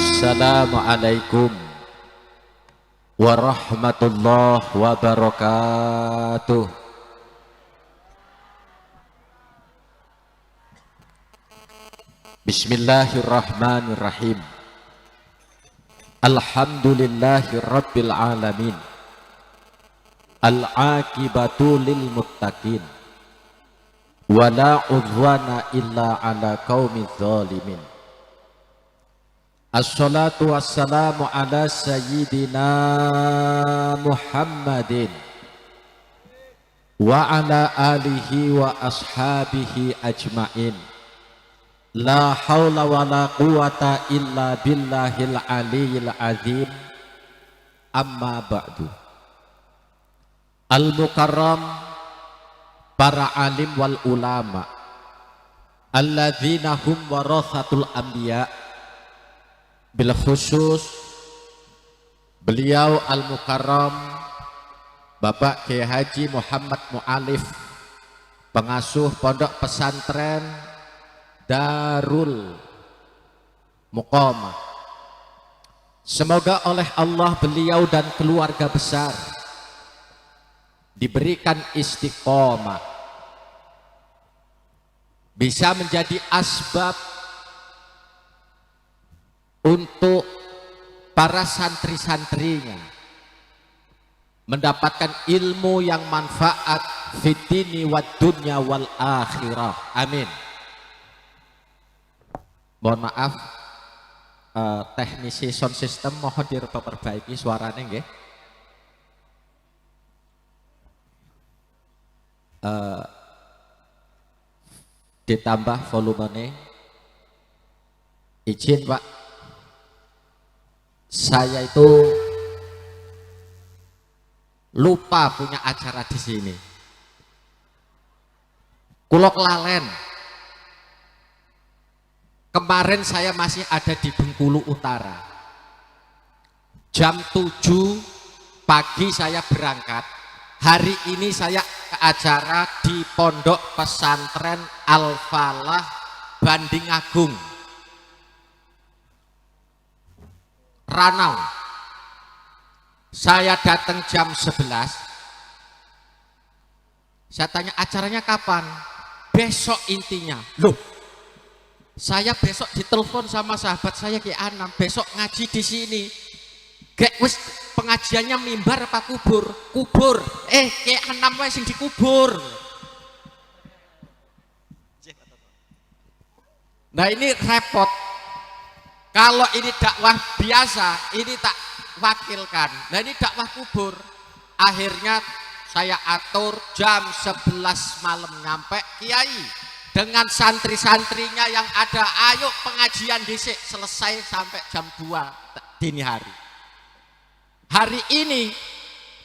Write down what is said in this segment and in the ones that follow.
Assalamualaikum warahmatullahi wabarakatuh. Bismillahirrahmanirrahim. Alhamdulillahi rabbil alamin. Al-aqibatu lil muttaqin. Wala udwana illa ala qaumiz zalimin. Assalatu wassalamu ala sayyidina Muhammadin wa ala alihi wa ashabihi ajmain. La haula wa la quwata illa billahil aliyyil azim. Amma ba'du. Al-mukarram, para alim wal ulama alladzina hum warathatul anbiya, bil khusus beliau Al-Mukarram Bapak Kiai Haji Muhammad Mu'alif, pengasuh pondok pesantren Darul Muqamah. Semoga oleh Allah beliau dan keluarga besar diberikan istiqomah, bisa menjadi asbab untuk para santri-santrinya mendapatkan ilmu yang manfaat fitini wad dunya wal akhirah. Amin. Mohon maaf, teknisi sound system mohon diperbaiki suaranya nggih. Ditambah volumenya. Izin Pak, saya itu lupa punya acara di sini. Kulo kelalen. Kemarin saya masih ada di Bengkulu Utara. Jam 7 pagi saya berangkat. Hari ini saya ke acara di Pondok Pesantren Al-Falah Banding Agung, Ranau. Saya datang jam 11. Saya tanya acaranya kapan? Besok intinya. Loh, saya besok ditelepon sama sahabat saya Ki Anam, besok ngaji di sini. Gek wis pengajiannya mimbar apa kubur? Kubur. Ki Anam wae sing dikubur. Nah ini repot. Kalau ini dakwah biasa, ini tak wakilkan. Nah ini dakwah kubur. Akhirnya saya atur jam 11 malam nyampe Kiai dengan santri-santrinya yang ada. Ayo pengajian disik, selesai sampai jam 2 dini hari. Hari ini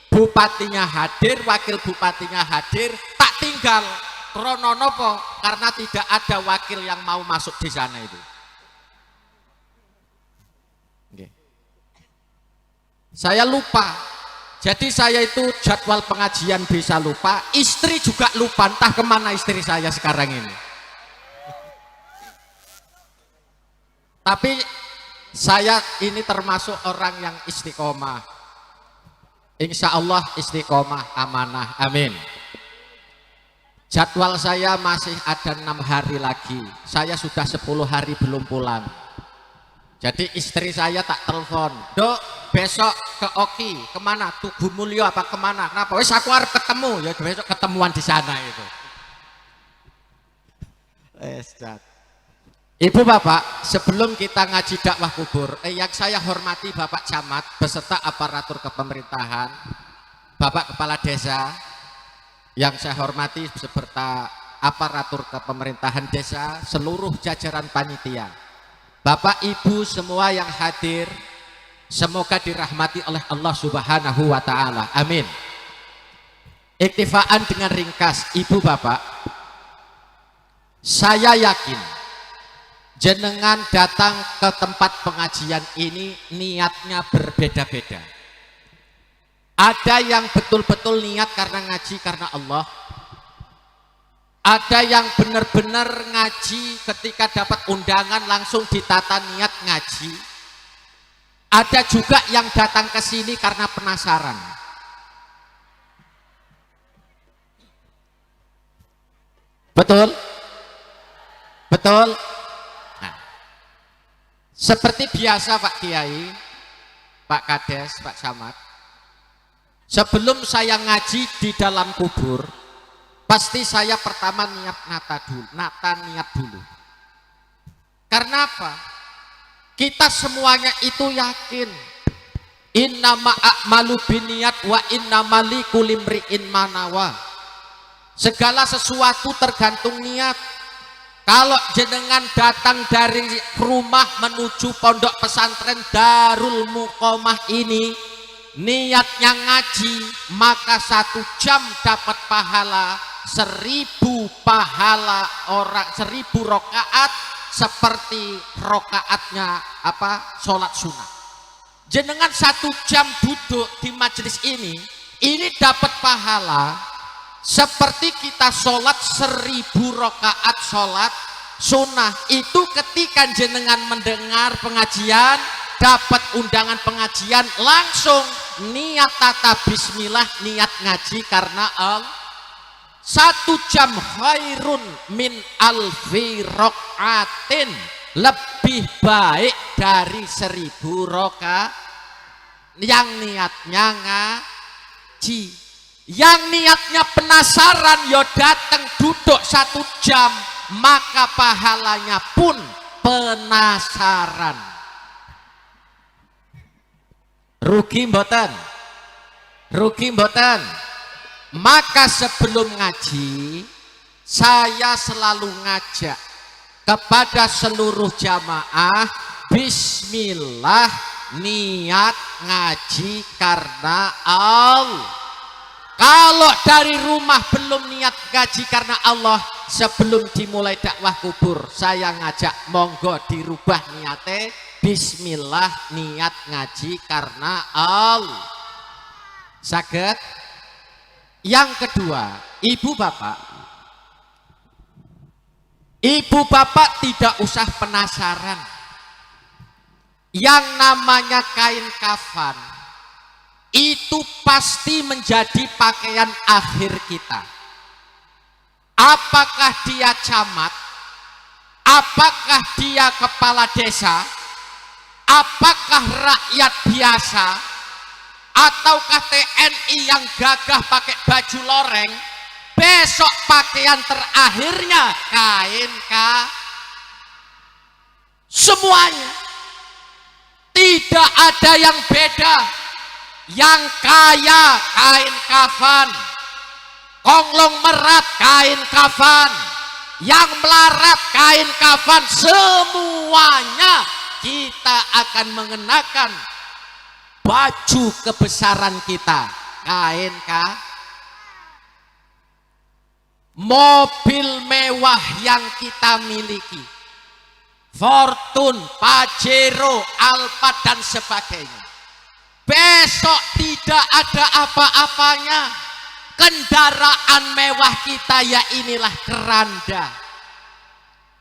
bupatinya hadir, wakil bupatinya hadir, tak tinggal. Krono nopo? Karena tidak ada wakil yang mau masuk di sana itu. Saya lupa. Jadi saya itu jadwal pengajian bisa lupa, istri juga lupa, entah kemana istri saya sekarang ini. Tapi saya ini termasuk orang yang istiqomah. Insya Allah istiqomah, amanah, amin. Jadwal saya masih ada 6 hari lagi. Saya sudah 10 hari belum pulang. Jadi istri saya tak telepon, Dok, besok ke Oki, kemana? Tugu Mulyo apa kemana? Kenapa? Wes aku harus ketemu, ya besok ketemuan di sana itu. Ibu Bapak, sebelum kita ngaji dakwah kubur, yang saya hormati Bapak Camat beserta aparatur kepemerintahan, Bapak Kepala Desa, yang saya hormati beserta aparatur kepemerintahan desa, seluruh jajaran panitia. Bapak Ibu semua yang hadir, semoga dirahmati oleh Allah Subhanahu wa Ta'ala. Amin. Iktifaan dengan ringkas, Ibu Bapak, saya yakin jenengan datang ke tempat pengajian ini niatnya berbeda-beda. Ada yang betul-betul niat karena ngaji karena Allah. Ada yang benar-benar ngaji ketika dapat undangan langsung ditata niat ngaji. Ada juga yang datang ke sini karena penasaran. Betul? Betul? Nah, seperti biasa Pak Kiai, Pak Kades, Pak Samad, sebelum saya ngaji di dalam kubur, pasti saya pertama niat dulu. Karena apa? Kita semuanya itu yakin innama a'malu binniat wa innama likulli imri'in ma nawa. Segala sesuatu tergantung niat. Kalau jenengan datang dari rumah menuju pondok pesantren Darul Muqomah ini, niatnya ngaji, maka 1 jam dapat pahala 1000 pahala orang, 1000 rakaat seperti rakaatnya sholat sunnah. Jenengan 1 jam duduk di majelis ini dapat pahala seperti kita sholat 1000 rakaat sholat sunnah. Itu ketika jenengan mendengar pengajian, dapat undangan pengajian, langsung niat tata bismillah, niat ngaji karena Allah. 1 jam khairun min alfi rokaatin, lebih baik dari 1000 rakaat. Yang niatnya ngaji, yang niatnya penasaran, yo datang duduk 1 jam, maka pahalanya pun penasaran. Rugi mboten? Rugi mboten? Maka sebelum ngaji, saya selalu ngajak kepada seluruh jamaah, bismillah, niat ngaji karena Allah. Kalau dari rumah belum niat ngaji karena Allah, sebelum dimulai dakwah kubur, saya ngajak monggo dirubah niatnya, bismillah, niat ngaji karena Allah. Saged? Yang kedua, ibu bapak tidak usah penasaran. Yang namanya kain kafan itu pasti menjadi pakaian akhir kita. Apakah dia camat, apakah dia kepala desa, apakah rakyat biasa, ataukah TNI yang gagah pakai baju loreng, besok pakaian terakhirnya kain semuanya tidak ada yang beda. Yang kaya kain kafan, konglong merat kain kafan, yang melarat kain kafan, semuanya kita akan mengenakan baju kebesaran kita, kain mobil mewah yang kita miliki, Fortune, Pajero, Alphard dan sebagainya, besok tidak ada apa-apanya. Kendaraan mewah kita ya inilah keranda.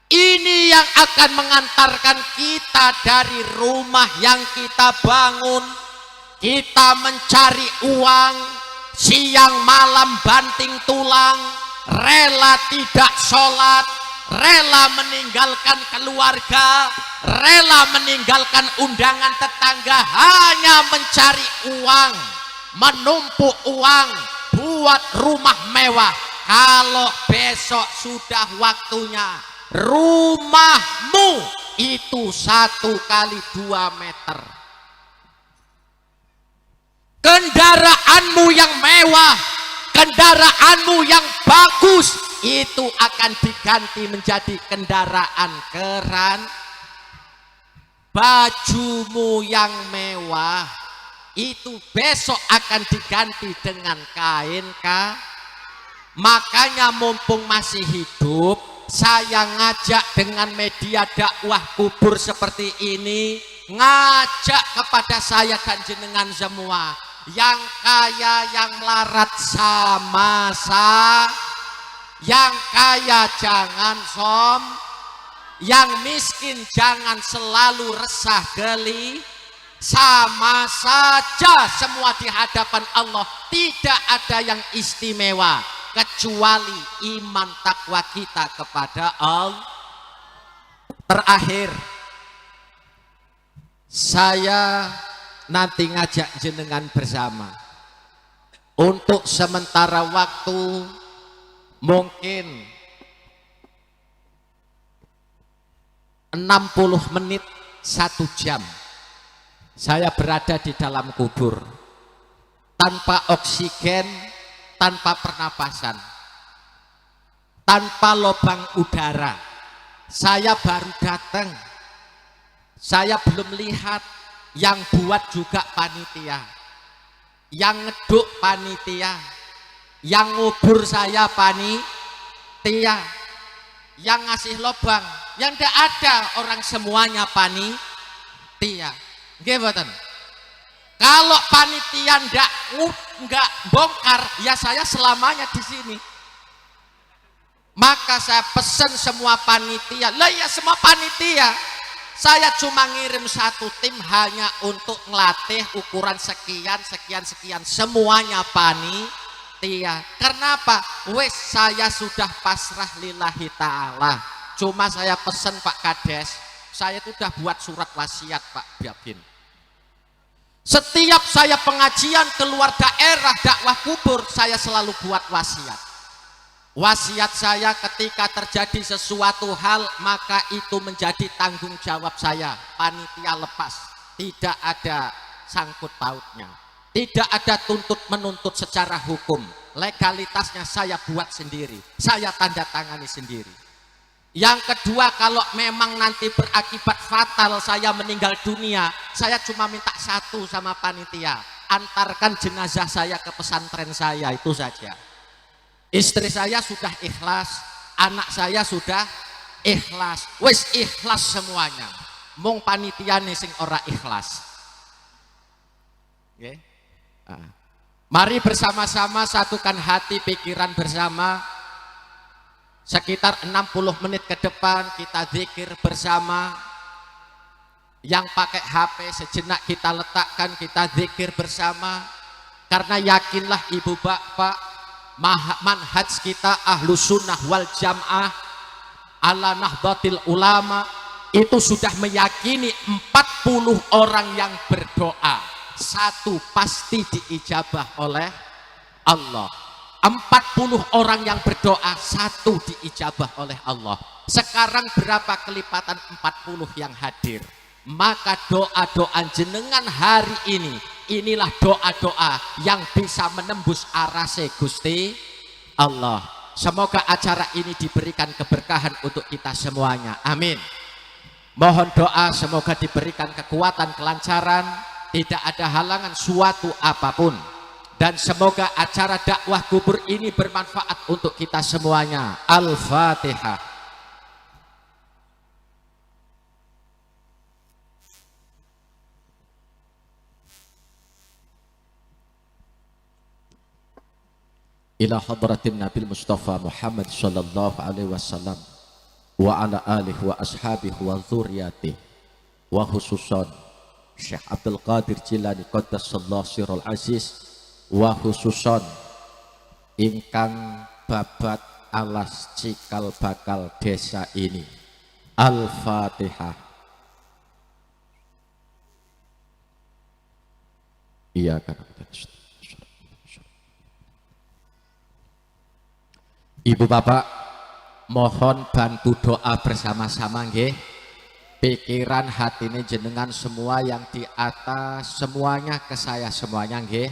Ini yang akan mengantarkan kita dari rumah yang kita bangun. Kita mencari uang, siang malam banting tulang, rela tidak sholat, rela meninggalkan keluarga, rela meninggalkan undangan tetangga, hanya mencari uang, menumpuk uang buat rumah mewah. Kalau besok sudah waktunya, rumahmu itu 1 kali 2 meter. Kendaraanmu yang mewah, kendaraanmu yang bagus, itu akan diganti menjadi kendaraan keren. Bajumu yang mewah itu besok akan diganti dengan kain Makanya mumpung masih hidup, saya ngajak dengan media dakwah kubur seperti ini, ngajak kepada saya dan jenengan semua, yang kaya yang melarat sama-sama, yang kaya jangan yang miskin jangan selalu resah geli. sama saja semua di hadapan Allah, tidak ada yang istimewa kecuali iman takwa kita kepada Allah. Terakhir, saya nanti ngajak jenengan bersama untuk sementara waktu mungkin 60 menit 1 jam saya berada di dalam kubur tanpa oksigen, tanpa pernapasan, tanpa lubang udara. Saya baru datang, saya belum lihat, yang buat juga panitia, yang ngeduk panitia, yang ngubur saya panitia, yang ngasih lubang, yang tidak ada, orang semuanya panitia. Nggih mboten? Kalau panitia nggak bongkar, ya saya selamanya di sini. Maka saya pesan semua panitia, lah ya semua panitia. Saya cuma ngirim 1 tim hanya untuk ngelatih ukuran sekian, sekian, sekian. Semuanya panitia. Karena apa? Wes saya sudah pasrah lillahi ta'ala. Cuma saya pesan Pak Kades, saya itu udah buat surat wasiat Pak Biabin. Setiap saya pengajian keluar daerah dakwah kubur, saya selalu buat wasiat. Wasiat saya ketika terjadi sesuatu hal, maka itu menjadi tanggung jawab saya. Panitia lepas, tidak ada sangkut pautnya, tidak ada tuntut menuntut secara hukum. Legalitasnya saya buat sendiri, saya tanda tangani sendiri. Yang kedua, kalau memang nanti berakibat fatal saya meninggal dunia, saya cuma minta 1 sama panitia, antarkan jenazah saya ke pesantren saya, itu saja. Istri saya sudah ikhlas, anak saya sudah ikhlas, wis ikhlas semuanya. Mung panitia nih sing ora ikhlas. Okay. Mari bersama-sama satukan hati pikiran bersama. Sekitar 60 menit ke depan kita zikir bersama. Yang pakai HP sejenak kita letakkan, kita zikir bersama. Karena yakinlah ibu bapak, manhaj kita ahlus sunnah wal jamaah ala nahdlatul ulama itu sudah meyakini 40 orang yang berdoa 1 pasti diijabah oleh Allah. 40 orang yang berdoa 1 diijabah oleh Allah. Sekarang berapa kelipatan 40 yang hadir? Maka doa-doa jenengan hari ini, inilah doa-doa yang bisa menembus arase Gusti Allah. Semoga acara ini diberikan keberkahan untuk kita semuanya. Amin. Mohon doa semoga diberikan kekuatan, kelancaran, tidak ada halangan suatu apapun. Dan semoga acara dakwah kubur ini bermanfaat untuk kita semuanya. Al-Fatihah. Ila hadratin Nabil Mustafa Muhammad sallallahu alaihi wasallam wa ala alihi wa ashabihi wa dzurriyyatihi wa khususan Syekh Abdul Qadir Jilani qaddasallahu sirrul aziz wa khususan ingkang babat alas cikal bakal desa ini. Al-Fatihah. Iya kan. Ibu bapak mohon bantu doa bersama-sama nggih. Pikiran hati ini jenengan semua yang di atas semuanya ke saya semuanya nggih.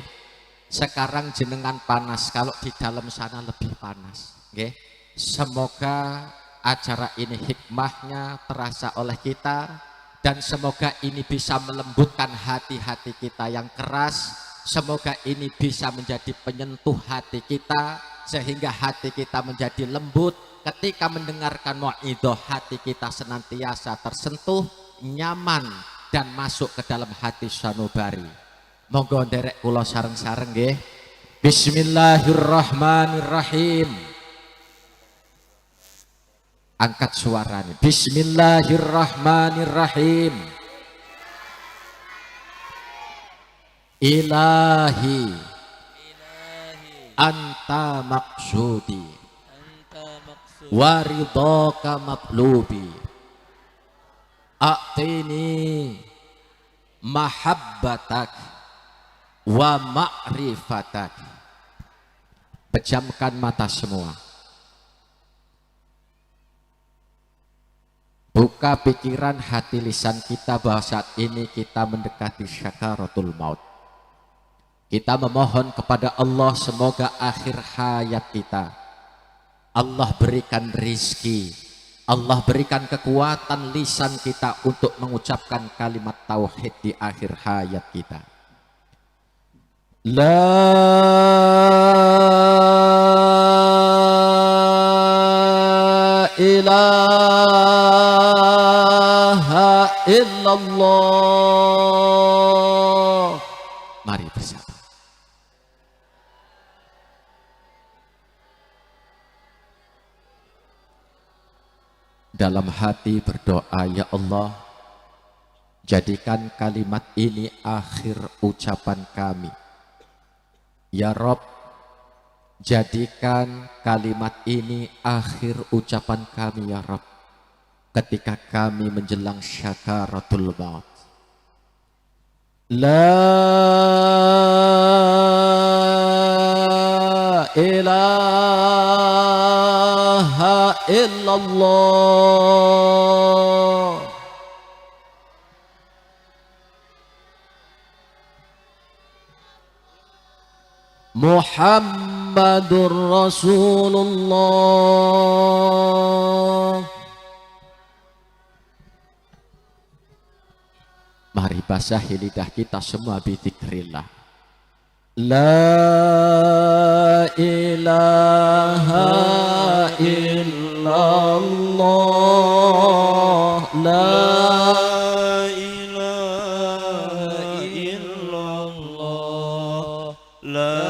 Sekarang jenengan panas, kalau di dalam sana lebih panas nggih. Semoga acara ini hikmahnya terasa oleh kita dan semoga ini bisa melembutkan hati-hati kita yang keras. Semoga ini bisa menjadi penyentuh hati kita sehingga hati kita menjadi lembut. Ketika mendengarkan mau'idhah, hati kita senantiasa tersentuh, nyaman dan masuk ke dalam hati sanubari. Monggo nderek kula sareng-sareng nggih. Bismillahirrahmanirrahim. Angkat suaranya. Bismillahirrahmanirrahim. ilahi anta maksudi waridhaka matlubi a'tini mahabbatak wa ma'rifatak. Pejamkan mata semua, buka pikiran, hati, lisan kita bahwa saat ini kita mendekati syakaratul maut. Kita memohon kepada Allah semoga akhir hayat kita Allah berikan rizki, Allah berikan kekuatan lisan kita untuk mengucapkan kalimat tauhid di akhir hayat kita. La ilaha illallah. Mari bersama. Dalam hati berdoa, ya Allah, jadikan kalimat ini akhir ucapan kami. Ya Rob, jadikan kalimat ini akhir ucapan kami ya Rob, ketika kami menjelang syakaratul maut. La ilaha illallah. Muhammadur Rasulullah. Mari basahi lidah kita semua bizikrillah. La ilaha illallah. La ilaha illallah. La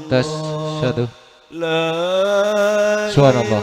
tes satu suara Allah.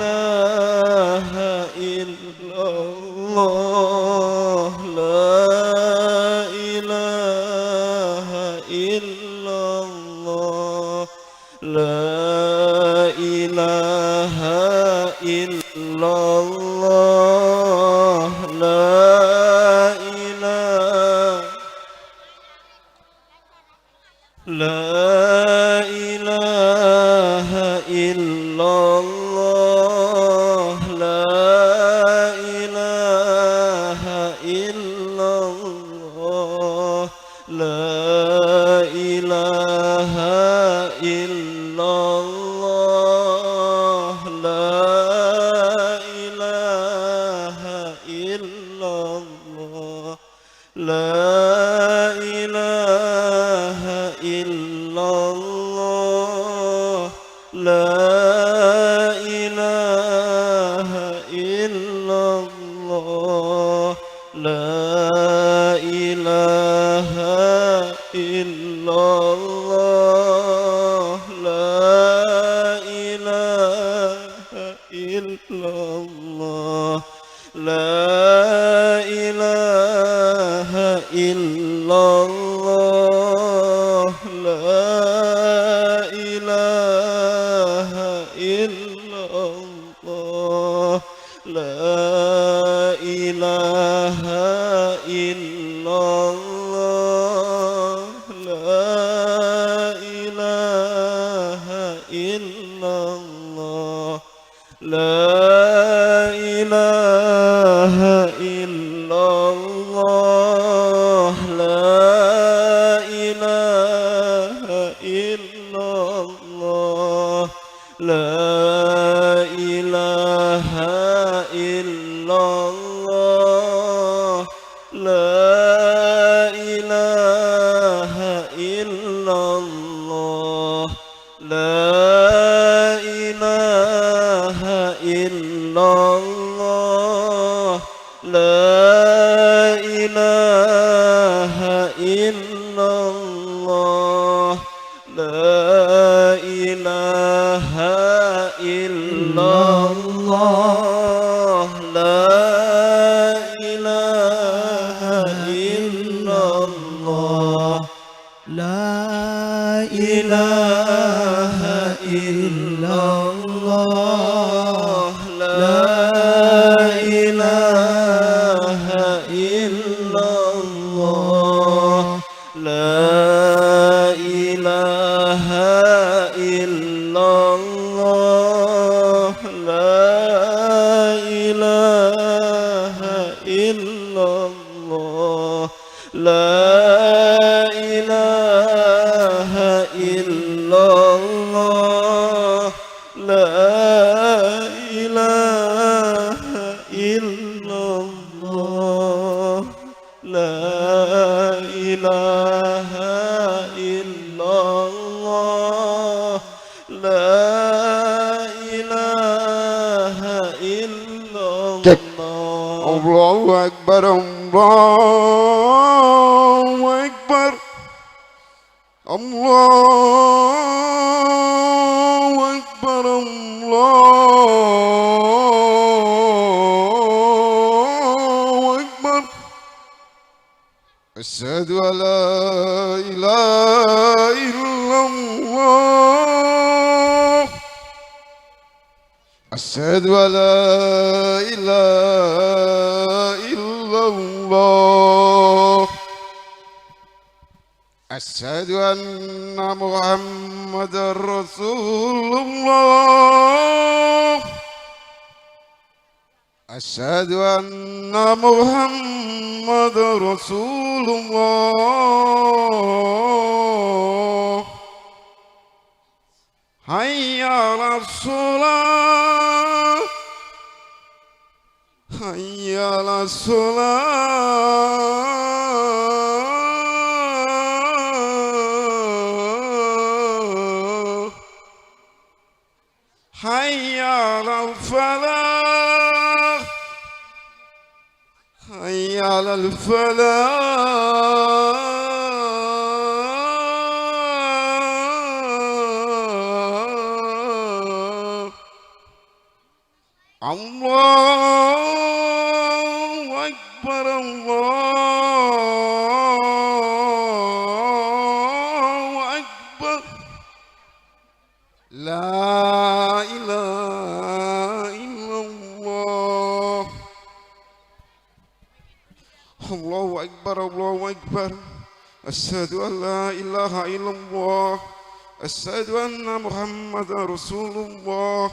illallah, la ilaha illallah, la ilaha illallah, la ilaha illallah, la ilaha illallah, la ilaha illallah, la ilaha illallah, la ilaha illallah, la ilaha illallah, la ilaha illallah, la ilaha illallah, la ilaha illallah, la ilaha illallah, la ilaha illallah, la ilaha illallah, La ilaha illallah, la ilaha illallah, la ilaha illallah, la ilaha illallah, la ilaha illallah, la ilaha illallah, la ilaha illallah, la ilaha Cek. illallah. Allahu Akbar, Allahu Akbar, Allahu Akbar, Allahu Akbar. Asyhadu an la ilaha illallah, asyhadu an la ilaha illallah, asyhadu anna Muhammadar Rasulullah, asyhadu anna Muhammadar Rasulullah. Hayya 'alas shalah, hayya 'alas shalah, hayya 'alal falah, hayya 'alal falah. Allahu Akbar, Allahu Akbar, la ilaha illallah. Allahu Akbar, Allahu Akbar. Asyhadu an la ilaha illallah, asyhadu anna Muhammadar Rasulullah.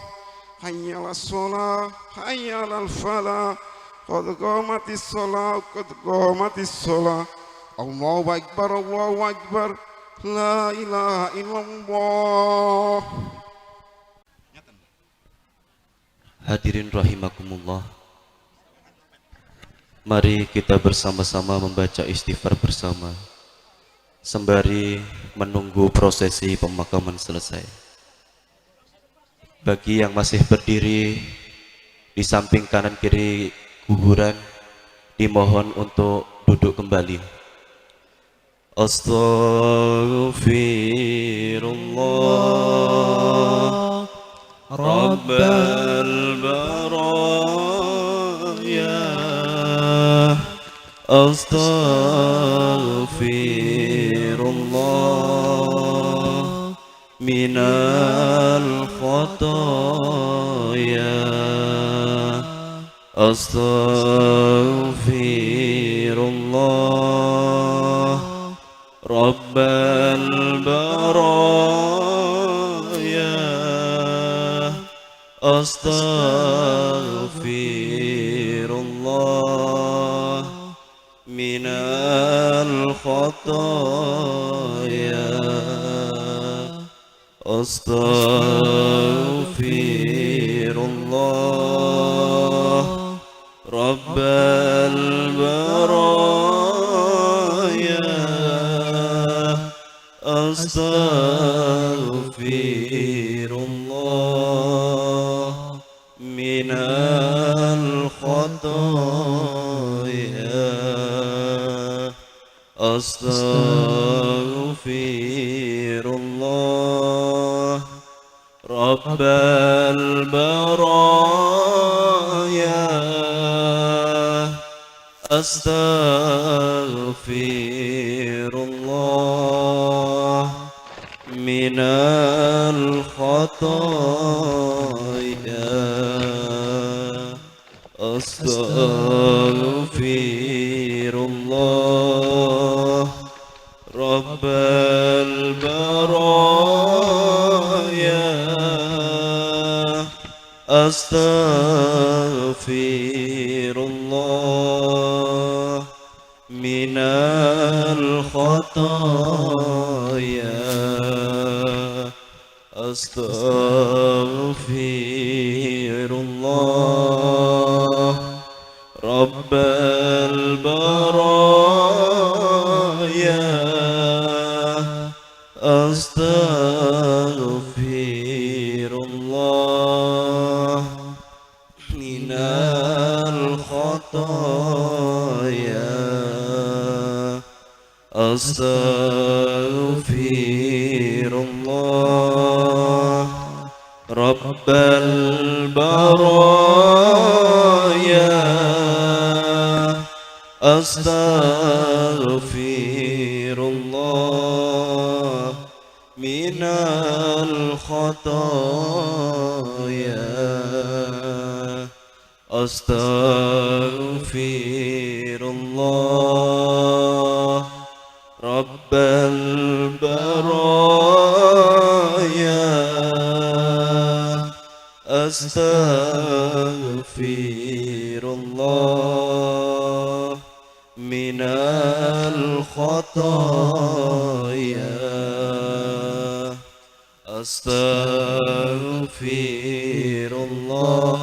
Hayya 'alas shalah, hayya 'alal falah, qad qamatis shalah, qad qamatis shalah. Allahu Akbar, Allahu Akbar, la ilaha illallah. Hadirin rahimakumullah, mari kita bersama-sama membaca istighfar bersama sembari menunggu prosesi pemakaman selesai. Bagi yang masih berdiri, Di samping kanan kiri kuburan dimohon untuk duduk kembali. Astaghfirullah Rabbal baraya, astaghfirullah minal khataya, astaghfirullah Rabbal baraya, astaghfirullah minal khataya, astaghfirullah Rabbal baraya, astaghfirullah minal khataya, astaghfirullah Rabbal baraya, astaghfirullah minal khataya, astaghfirullah Rabbal baraya, astaghfirullah minal khataya, astaghfirullah Rabbal baraya, astaghfirullah minal khataya, astaghfirullah Rabbal baraya, astaghfirullah minal khataya, astaghfirullah Rabbal baraya, astaghfirullah minal khataya, astaghfirullah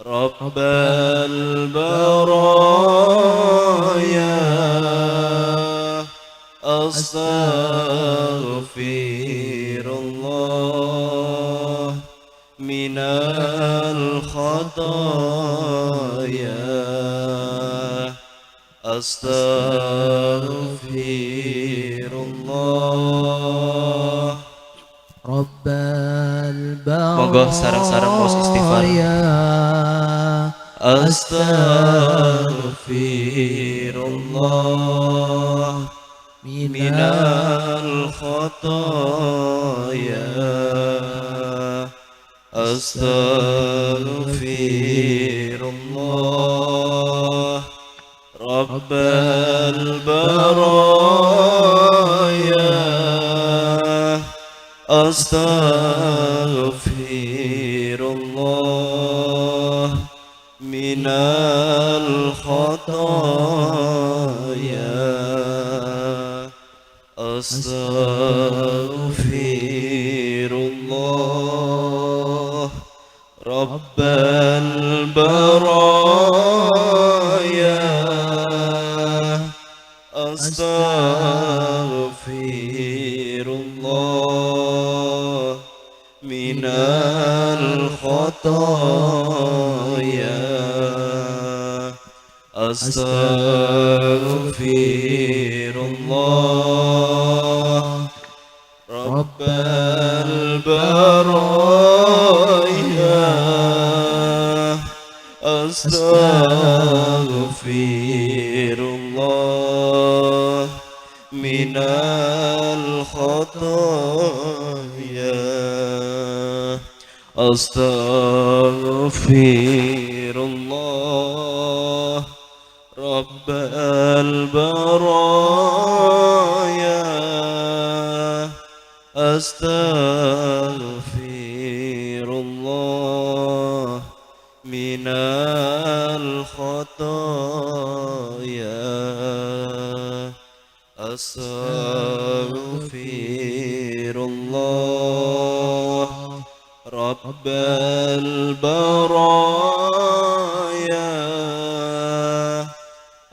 Rabbal baraya, astaghfirullah minal khataya, astaghfirullah Rabbal Monggo sareng-sareng maos istighfar. Astaghfirullah minal khataya, astaghfirullah Rabbal baraya, astaghfirullah minal khataya, astaghfirullah Rabbal baraya, astaghfirullah minal khataya, الخطايا أستغفر الله رب البرايا أستغفر الله من الخطايا أستغفر الله رب البرايا أستغفر الله من الخطايا أستغفر الله رب البرايا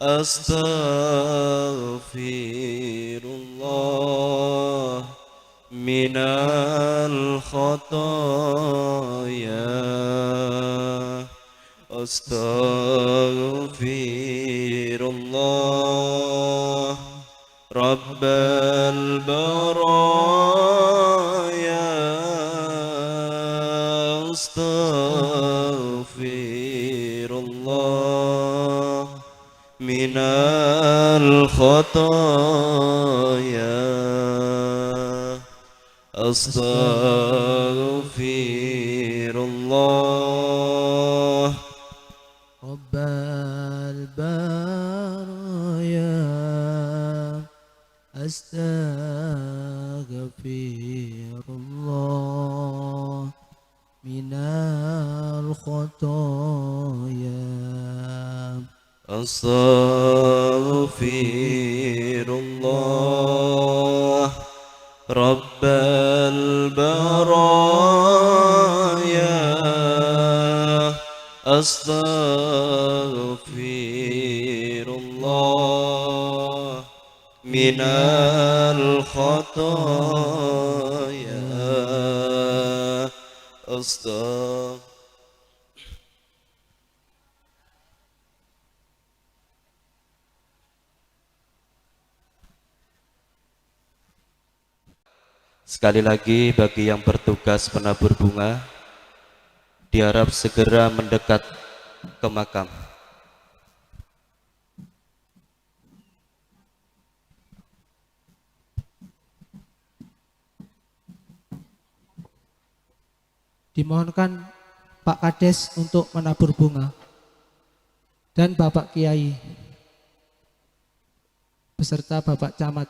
أستغفر الله من الخطايا أستغفر الله رب البرايا أستغفر الله من الخطايا أستغفر الله رب البرايا أستغفر الله من الخطايا أستغفر الله رب البرايا أستغفر الله من الخطايا Sekali lagi bagi yang bertugas penabur bunga diharap segera mendekat ke makam. Dimohonkan Pak Kades untuk menabur bunga dan Bapak Kiai beserta Bapak Camat.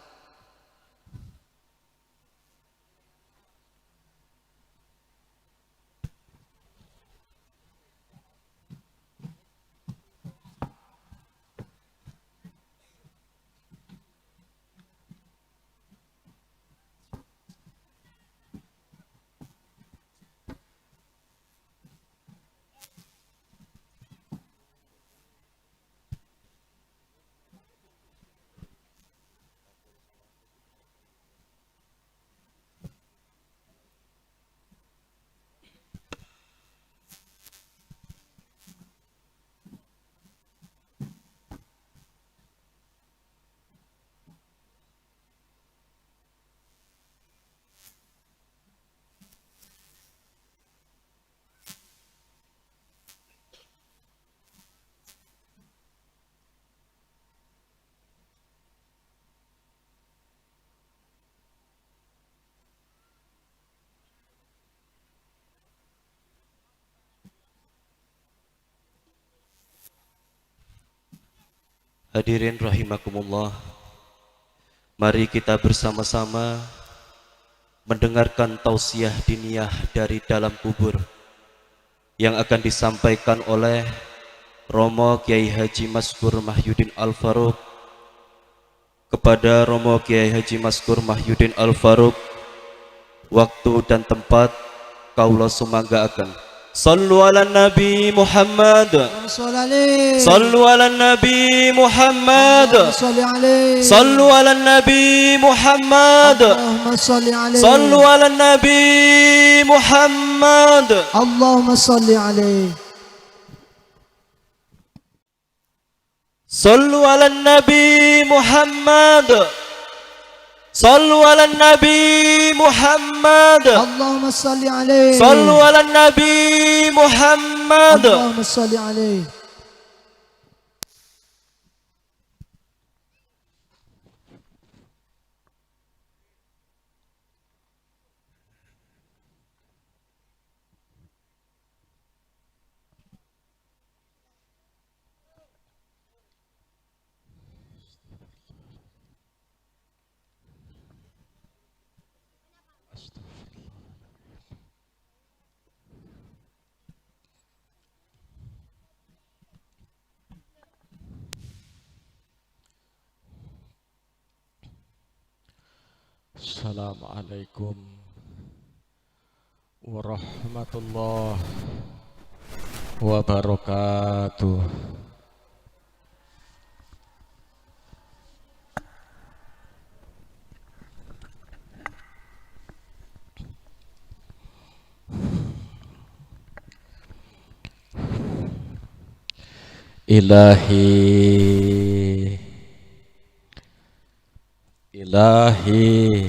Hadirin rahimakumullah, mari kita bersama-sama mendengarkan tausiah diniyah dari dalam kubur yang akan disampaikan oleh Romo Kiai Haji Maskur Mahyudin Al-Faruq kepada Romo Kiai Haji Maskur Mahyudin Al-Faruq. Waktu dan tempat kaula sumanggaaken. Sallu ala Nabi Muhammad. Sallu ala Nabi Muhammad. Sallu ala Nabi Muhammad. Sallu ala Nabi Muhammad. محمد اللهم صل عليه. صلوا على النبي محمد صلوا على النبي محمد اللهم صل عليه. صلوا على النبي محمد. اللهم صل عليه. Assalamualaikum warahmatullahi wabarakatuh. Ilahi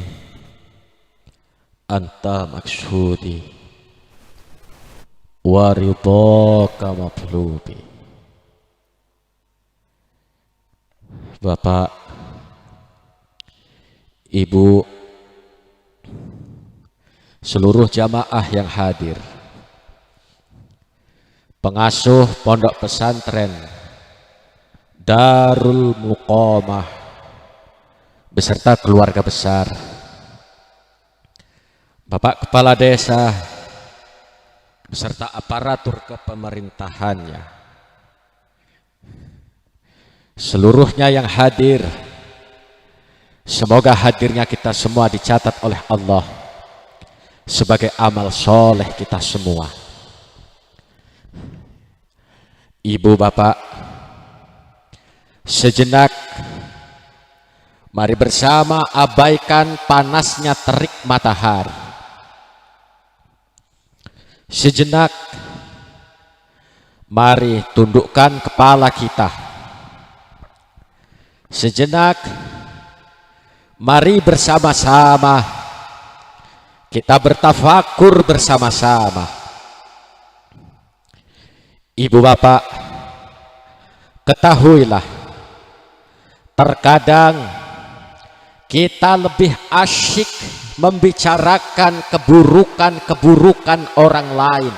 anta maksudi wa ridhaka matlubi. Bapak, Ibu, seluruh jamaah yang hadir, pengasuh pondok pesantren Darul Muqamah beserta keluarga besar, Bapak Kepala Desa beserta aparatur kepemerintahannya, seluruhnya yang hadir, semoga hadirnya kita semua dicatat oleh Allah sebagai amal soleh kita semua. Ibu, Bapak, sejenak mari bersama abaikan panasnya terik matahari. Sejenak mari tundukkan kepala kita. Sejenak mari bersama-sama kita bertafakur bersama-sama. Ibu, Bapak, ketahuilah, terkadang kita lebih asyik membicarakan keburukan-keburukan orang lain,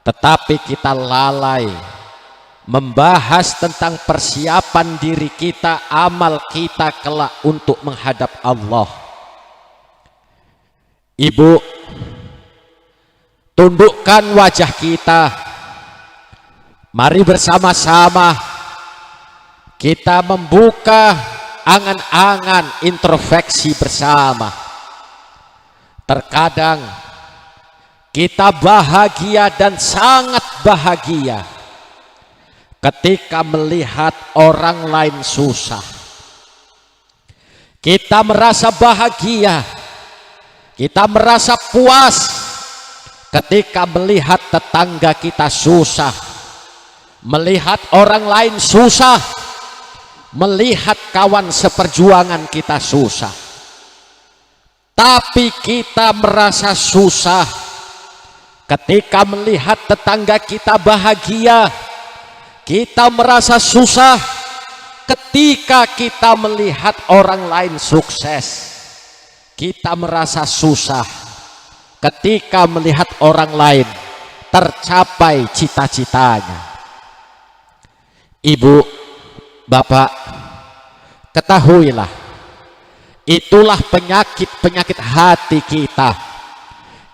tetapi kita lalai membahas tentang persiapan diri kita, amal kita kelak untuk menghadap Allah. Ibu, tundukkan wajah kita. Mari bersama-sama kita membuka angan-angan introspeksi bersama. Terkadang kita bahagia dan sangat bahagia ketika melihat orang lain susah. Kita merasa bahagia, kita merasa puas ketika melihat tetangga kita susah, melihat orang lain susah, melihat kawan seperjuangan kita susah. Tapi kita merasa susah ketika melihat tetangga kita bahagia. Kita merasa susah ketika kita melihat orang lain sukses. Kita merasa susah ketika melihat orang lain tercapai cita-citanya. Ibu, Bapak, ketahuilah, itulah penyakit-penyakit hati kita.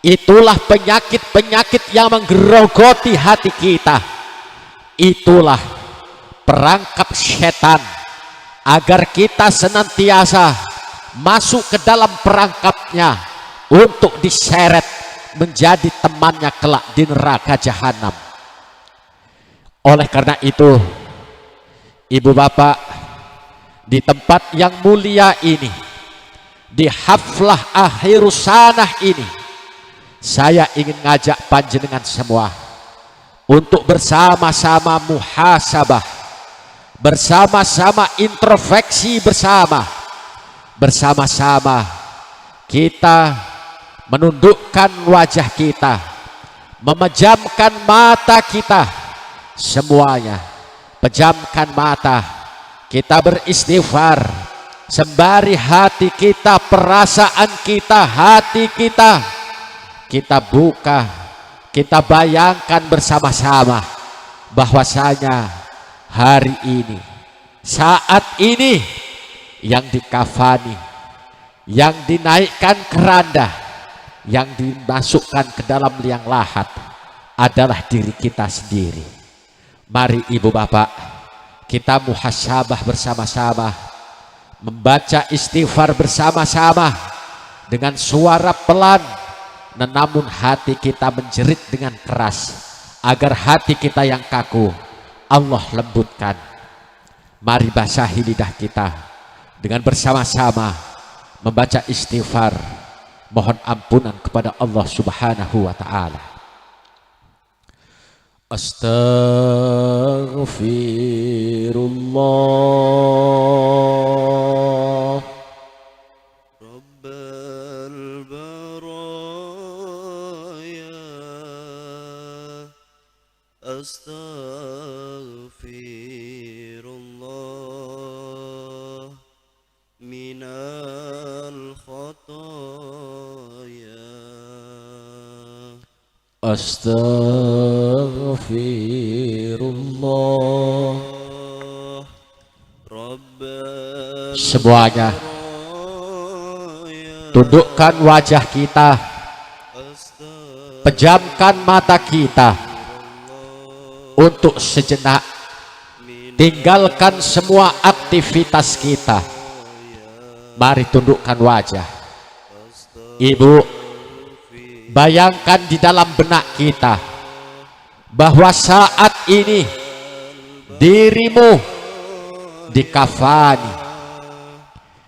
Itulah penyakit-penyakit yang menggerogoti hati kita. Itulah perangkap setan agar kita senantiasa masuk ke dalam perangkapnya untuk diseret menjadi temannya kelak di neraka jahanam. Oleh karena itu, Ibu, Bapak, di tempat yang mulia ini, di haflah akhir sanah ini, saya ingin ngajak panjenengan semua untuk bersama-sama muhasabah, bersama-sama introspeksi bersama-sama kita menundukkan wajah kita, memejamkan mata kita, semuanya pejamkan mata, kita beristighfar sembari hati kita, perasaan kita, hati kita buka, kita bayangkan bersama-sama bahwasanya hari ini, saat ini yang dikafani, yang dinaikkan keranda, yang dimasukkan ke dalam liang lahat adalah diri kita sendiri. Mari ibu bapak, kita muhasabah bersama-sama, membaca istighfar bersama-sama dengan suara pelan, namun hati kita menjerit dengan keras agar hati kita yang kaku Allah lembutkan. Mari basahi lidah kita dengan bersama-sama membaca istighfar, mohon ampunan kepada Allah Subhanahu wa ta'ala. Astaghfirullah Rabbal baraya, astaghfirullah minal khataya. Astaghfirullah. Rabbal Semuanya baraya, tundukkan wajah kita, pejamkan mata kita untuk sejenak, tinggalkan semua aktivitas kita. Mari tundukkan wajah. Ibu, bayangkan di dalam benak kita bahwa saat ini dirimu dikafani,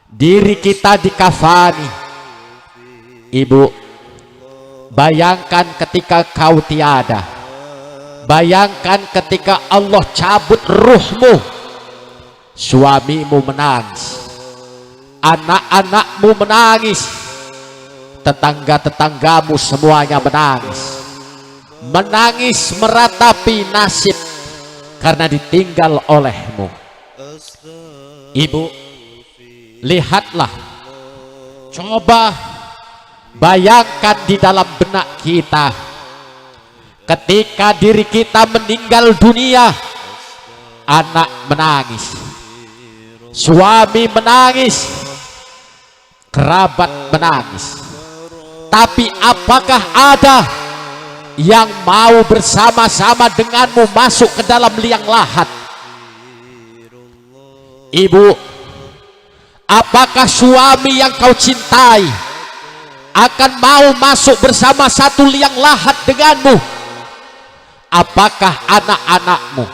diri kita dikafani. Ibu, bayangkan ketika kau tiada, bayangkan ketika Allah cabut ruhmu, suamimu menangis, anak-anakmu menangis, tetangga-tetanggamu semuanya menangis meratapi nasib karena ditinggal olehmu. Ibu, lihatlah, coba bayangkan di dalam benak kita ketika diri kita meninggal dunia, anak menangis, suami menangis, kerabat menangis. Tapi apakah ada yang mau bersama-sama denganmu masuk ke dalam liang lahat? Ibu, apakah suami yang kau cintai akan mau masuk bersama satu liang lahat denganmu? Apakah anak-anakmu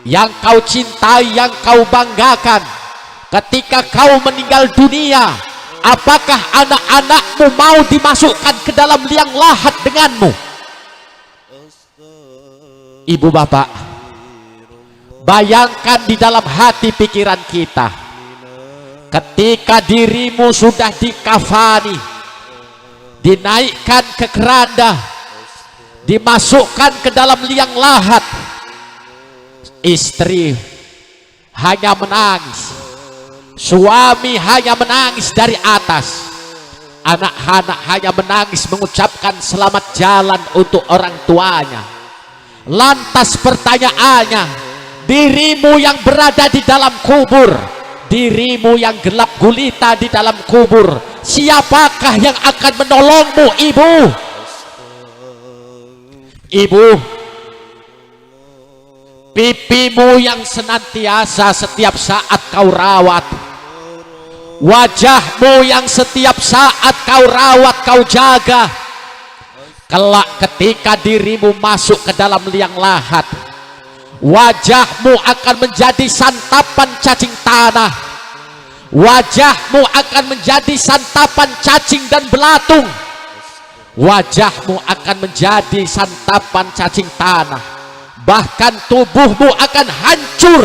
yang kau cintai, yang kau banggakan, ketika kau meninggal dunia, apakah anak-anakmu mau dimasukkan ke dalam liang lahat denganmu? Ibu bapak, bayangkan di dalam hati pikiran kita ketika dirimu sudah dikafani, dinaikkan ke keranda, dimasukkan ke dalam liang lahat. Istri hanya menangis, suami hanya menangis dari atas, anak-anak hanya menangis mengucapkan selamat jalan untuk orang tuanya. Lantas pertanyaannya, dirimu yang berada di dalam kubur, dirimu yang gelap gulita di dalam kubur, siapakah yang akan menolongmu? Ibu, ibu, pipimu yang senantiasa setiap saat kau rawat, wajahmu yang setiap saat kau rawat, kau jaga, kelak ketika dirimu masuk ke dalam liang lahat, wajahmu akan menjadi santapan cacing tanah, wajahmu akan menjadi santapan cacing dan belatung. wajahmu akan menjadi santapan cacing tanah, bahkan tubuhmu akan hancur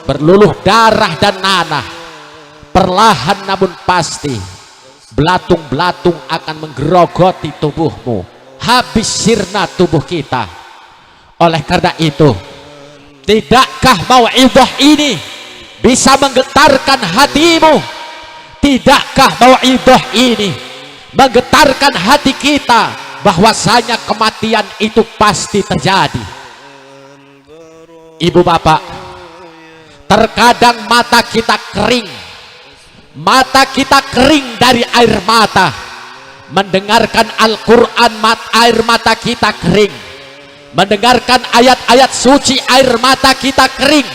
berluluh darah dan nanah. Perlahan namun pasti belatung-belatung akan menggerogoti tubuhmu, habis sirna tubuh kita. Oleh karena itu, tidakkah mau'izah ini bisa menggetarkan hatimu? Tidakkah mau'izah ini menggetarkan hati kita bahwasanya kematian itu pasti terjadi? Ibu bapak, terkadang mata kita kering, mata kita kering dari air mata. Mendengarkan Al-Quran, air mata kita kering. Mendengarkan ayat-ayat suci, air mata kita kering.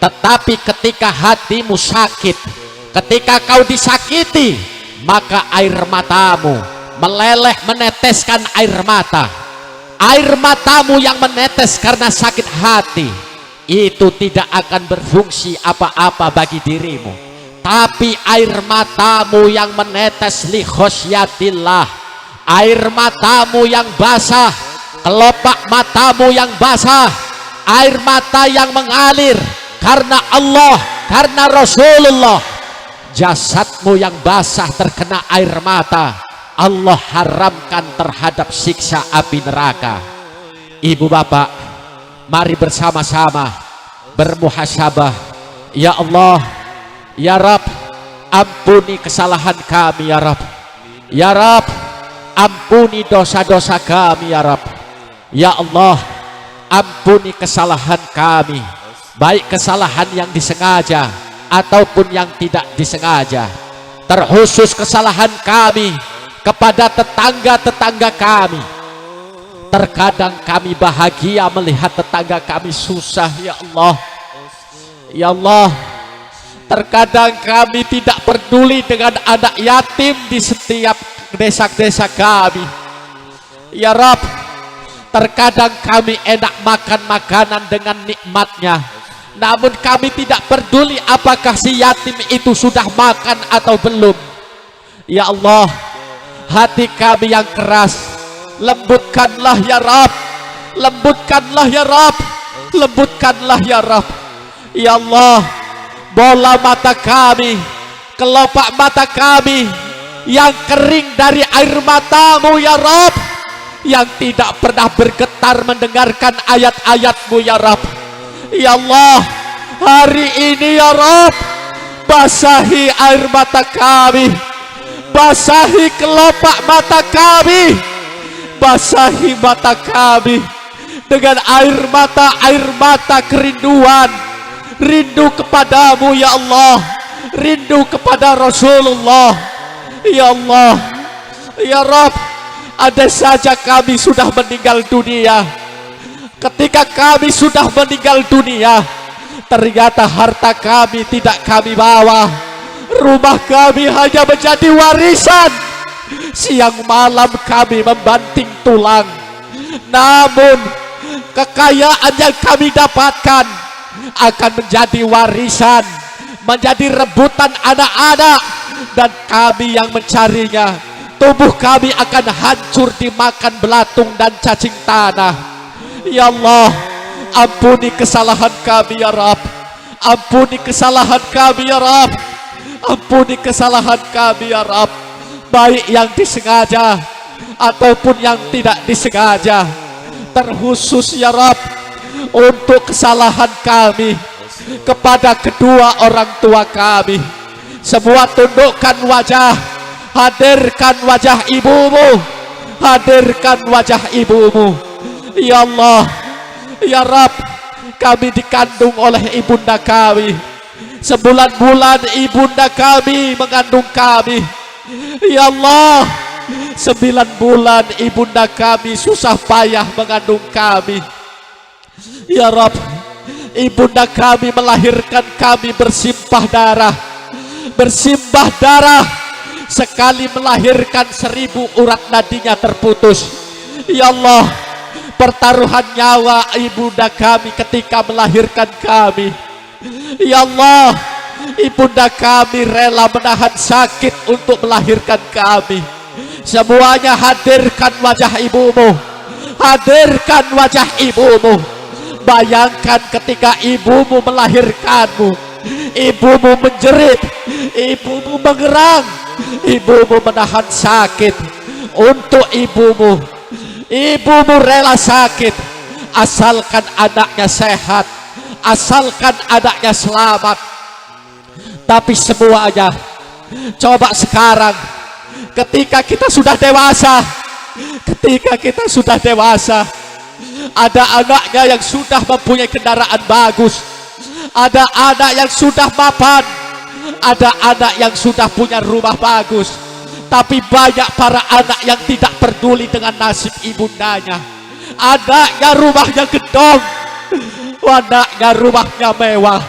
Tetapi ketika hatimu sakit, ketika kau disakiti, maka air matamu meleleh meneteskan air mata. Air matamu yang menetes karena sakit hati itu tidak akan berfungsi apa-apa bagi dirimu. Tapi air matamu yang menetes li khosyatillah, air matamu yang basah, kelopak matamu yang basah, air mata yang mengalir karena Allah, karena Rasulullah, jasadmu yang basah terkena air mata, Allah haramkan terhadap siksa api neraka. Ibu bapak, mari bersama-sama bermuhasabah. Ya Allah, ya Rab, ampuni kesalahan kami ya Rab. Ya Rab, ampuni dosa-dosa kami ya Rab. Ya Allah, ampuni kesalahan kami, baik kesalahan yang disengaja ataupun yang tidak disengaja. Terkhusus kesalahan kami kepada tetangga-tetangga kami. Terkadang kami bahagia melihat tetangga kami susah ya Allah. Ya Allah, terkadang kami tidak peduli dengan anak yatim di setiap desa-desa kami. Ya Rab, terkadang kami enak makan makanan dengan nikmatnya, namun kami tidak peduli apakah si yatim itu sudah makan atau belum. Ya Allah, hati kami yang keras, lembutkanlah ya Rab, lembutkanlah ya Rab, lembutkanlah ya Rab. Ya Allah, bola mata kami, kelopak mata kami yang kering dari air matamu ya Rab, yang tidak pernah bergetar mendengarkan ayat-ayatmu ya Rab. Ya Allah, hari ini ya Rab, basahi air mata kami, basahi kelopak mata kami, basahi mata kami dengan air mata kerinduan, rindu kepadamu ya Allah, rindu kepada Rasulullah. Ya Allah, ya Rab, ada saja kami sudah meninggal dunia. Ketika kami sudah meninggal dunia, ternyata harta kami tidak kami bawa, rumah kami hanya menjadi warisan. Siang malam kami membanting tulang, namun kekayaan yang kami dapatkan akan menjadi warisan, menjadi rebutan anak-anak, dan kami yang mencarinya, tubuh kami akan hancur dimakan belatung dan cacing tanah. Ya Allah, ampuni kesalahan kami ya Rab, ampuni kesalahan kami ya Rab, ampuni kesalahan kami ya Rab, baik yang disengaja ataupun yang tidak disengaja. Terkhusus ya Rab, untuk kesalahan kami kepada kedua orang tua kami, semua tundukkan wajah, hadirkan wajah ibumu, hadirkan wajah ibumu. Ya Allah, ya Rab, kami dikandung oleh ibunda kami, sebulan-bulan ibunda kami mengandung kami. Ya Allah, 9 bulan ibunda kami susah payah mengandung kami. Ya Rab, ibunda kami melahirkan kami bersimpah darah, bersimbah darah, sekali melahirkan 1000 urat nadinya terputus. Ya Allah, pertaruhan nyawa ibunda kami ketika melahirkan kami. Ya Allah, ibunda kami rela menahan sakit untuk melahirkan kami. Semuanya hadirkan wajah ibumu. Hadirkan wajah ibumu. Bayangkan ketika ibumu melahirkanmu. Ibumu menjerit. Ibumu mengerang. Ibumu menahan sakit. Untuk ibumu. Ibumu rela sakit. Asalkan anaknya sehat. Asalkan anaknya selamat. Tapi semuanya, coba sekarang ketika kita sudah dewasa, ada anaknya yang sudah mempunyai kendaraan bagus, ada anak yang sudah mapan, ada anak yang sudah punya rumah bagus, tapi banyak para anak yang tidak peduli dengan nasib ibundanya. Anaknya rumahnya gedong, anaknya rumahnya mewah,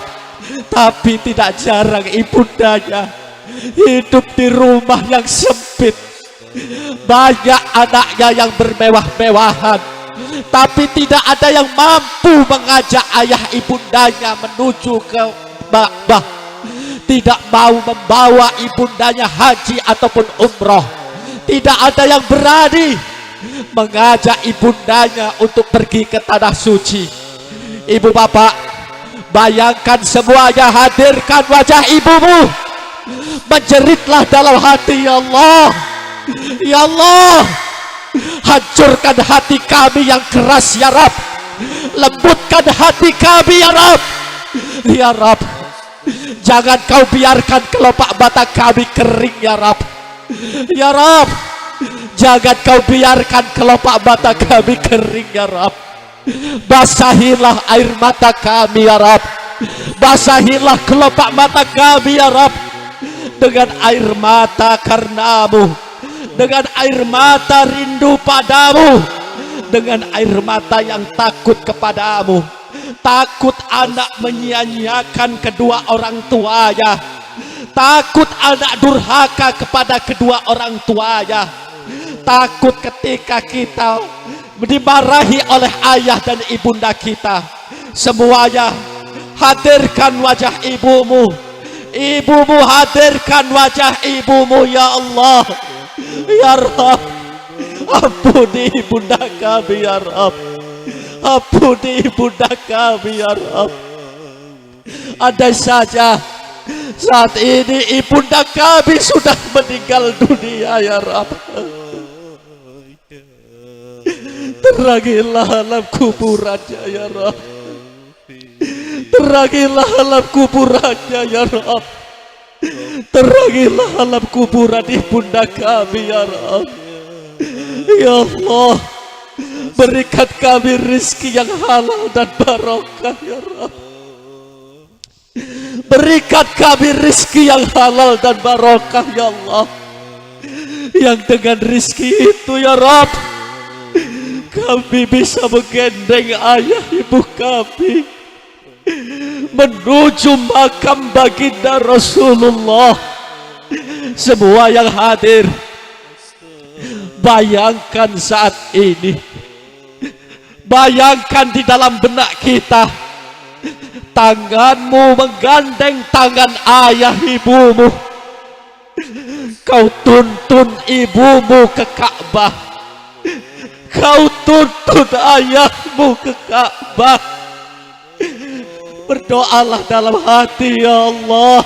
tapi tidak jarang ibundanya hidup di rumah yang sempit. Banyak anaknya yang bermewah-mewahan, tapi tidak ada yang mampu mengajak ayah ibundanya menuju ke Ba'bah. Tidak mau membawa ibundanya haji ataupun umroh. Tidak ada yang berani mengajak ibundanya untuk pergi ke tanah suci. Ibu bapak, bayangkan semuanya, hadirkan wajah ibumu. Menjeritlah dalam hati, ya Allah, ya Allah, hancurkan hati kami yang keras ya Rabb, lembutkan hati kami ya Rabb, ya Rabb. Jangan kau biarkan kelopak mata kami kering ya Rabb, ya Rabb. Jangan kau biarkan kelopak mata kami kering ya Rabb. Basahilah air mata kami ya Rabb, basahilah kelopak mata kami ya Rabb, dengan air mata karenamu, dengan air mata rindu padamu, dengan air mata yang takut kepadamu. Takut anak menyia-nyiakan kedua orang tuanya, takut anak durhaka kepada kedua orang tuanya, takut ketika kita dimarahi oleh ayah dan ibunda kita. Semuanya, hadirkan wajah ibumu. Ibumu, hadirkan wajah ibumu ya Allah, ya Rabb. Ampuni ibunda kami ya Rabb, ampuni ibunda kami ya Rabb. Andai saja saat ini ibunda kami sudah meninggal dunia ya Rabb, terangilah alam kuburannya ya Rabb, terangilah alam kuburannya ya Rabb, terangilah alam kuburan ibunda kami ya Rabb. Ya Allah, berikan kami rizki yang halal dan barokah ya Rabb. Berikan kami rizki yang halal dan barokah ya Allah, yang dengan rizki itu ya Rabb, kami bisa menggendeng ayah ibu kami menuju makam baginda Rasulullah. Semua yang hadir, bayangkan saat ini, bayangkan di dalam benak kita, tanganmu menggandeng tangan ayah ibumu. Kau tuntun ibumu ke Ka'bah, kau tuntun ayahmu ke Ka'bah. Berdoalah dalam hati, ya Allah,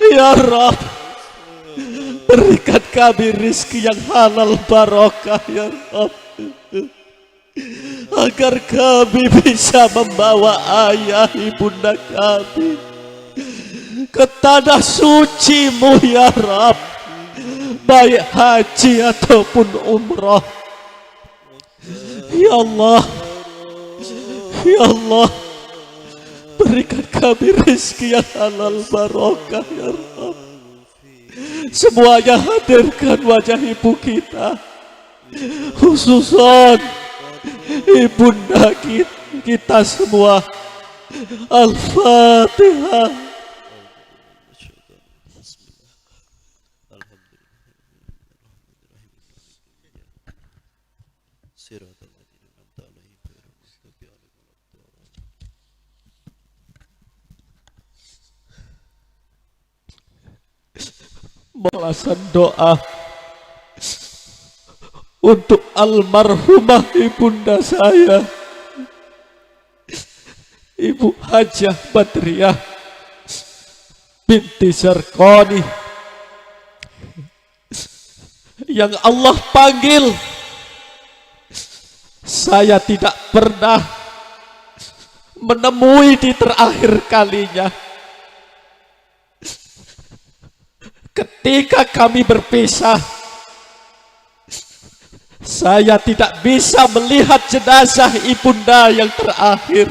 ya Rabb, berikan kami rizki yang halal barokah ya Rabb, agar kami bisa membawa ayah ibunda kami ke tanah suci-Mu ya Rabb, baik haji ataupun umrah. Ya Allah, ya Allah, berikan kami rezeki yang halal barokah ya Rabb. Semuanya hadirkan wajah ibu kita, khususan ibunda kita semua. Al-Fatihah. Balasan doa untuk almarhumah ibunda saya, Ibu Hajah Badriah binti Zarqani, yang Allah panggil saya tidak pernah menemui di terakhir kalinya. Ketika kami berpisah, saya tidak bisa melihat jenazah ibunda yang terakhir.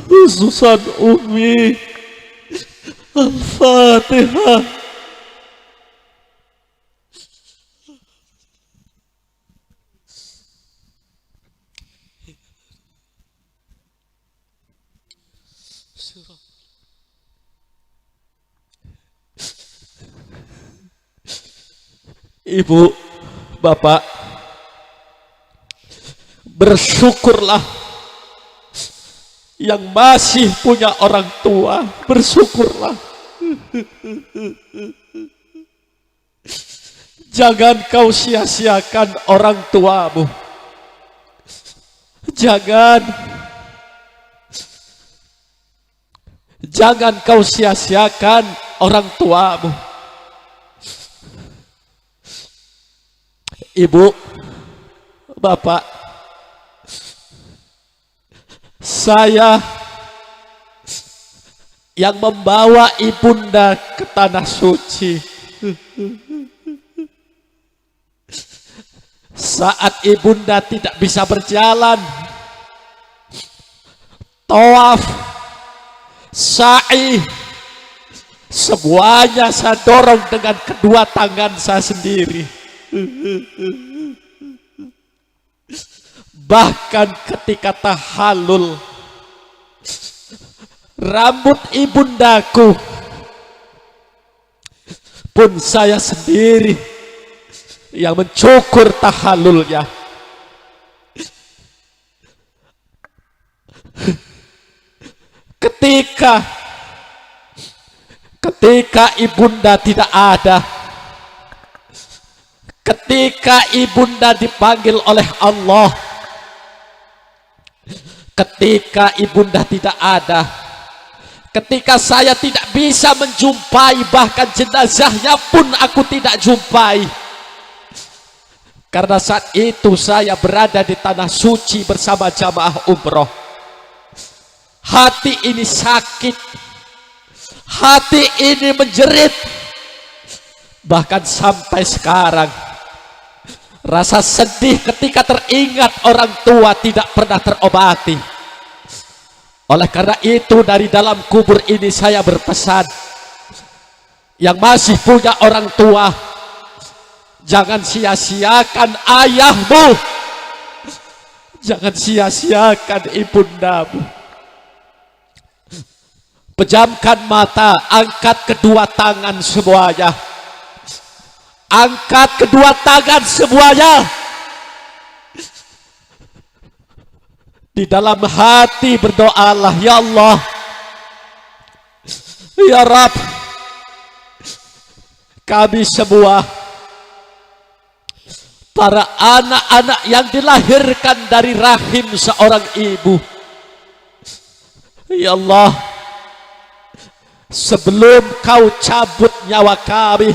Khususan Umi. Al-Fatihah. Ibu, Bapak, bersyukurlah yang masih punya orang tua, bersyukurlah. Jangan kau sia-siakan orang tuamu. Jangan kau sia-siakan orang tuamu. Ibu, Bapak, saya yang membawa ibunda ke tanah suci. Saat ibunda tidak bisa berjalan, tawaf, sa'i, semuanya saya dorong dengan kedua tangan saya sendiri. Bahkan ketika tahallul, rambut ibundaku pun saya sendiri yang mencukur tahallulnya. Ketika ibunda tidak ada, ketika ibunda dipanggil oleh Allah, ketika ibunda tidak ada, ketika saya tidak bisa menjumpai, bahkan jenazahnya pun aku tidak jumpai, karena saat itu saya berada di tanah suci bersama jamaah umroh. Hati ini sakit, hati ini menjerit, bahkan sampai sekarang rasa sedih ketika teringat orang tua tidak pernah terobati. Oleh karena itu, dari dalam kubur ini saya berpesan, yang masih punya orang tua, jangan sia-siakan ayahmu, jangan sia-siakan ibundamu. Pejamkan mata, angkat kedua tangan semuanya. Angkat kedua tangan semuanya. Di dalam hati berdoalah, ya Allah, ya Rabb, kami semua, para anak-anak yang dilahirkan dari rahim seorang ibu, ya Allah, sebelum kau cabut nyawa kami,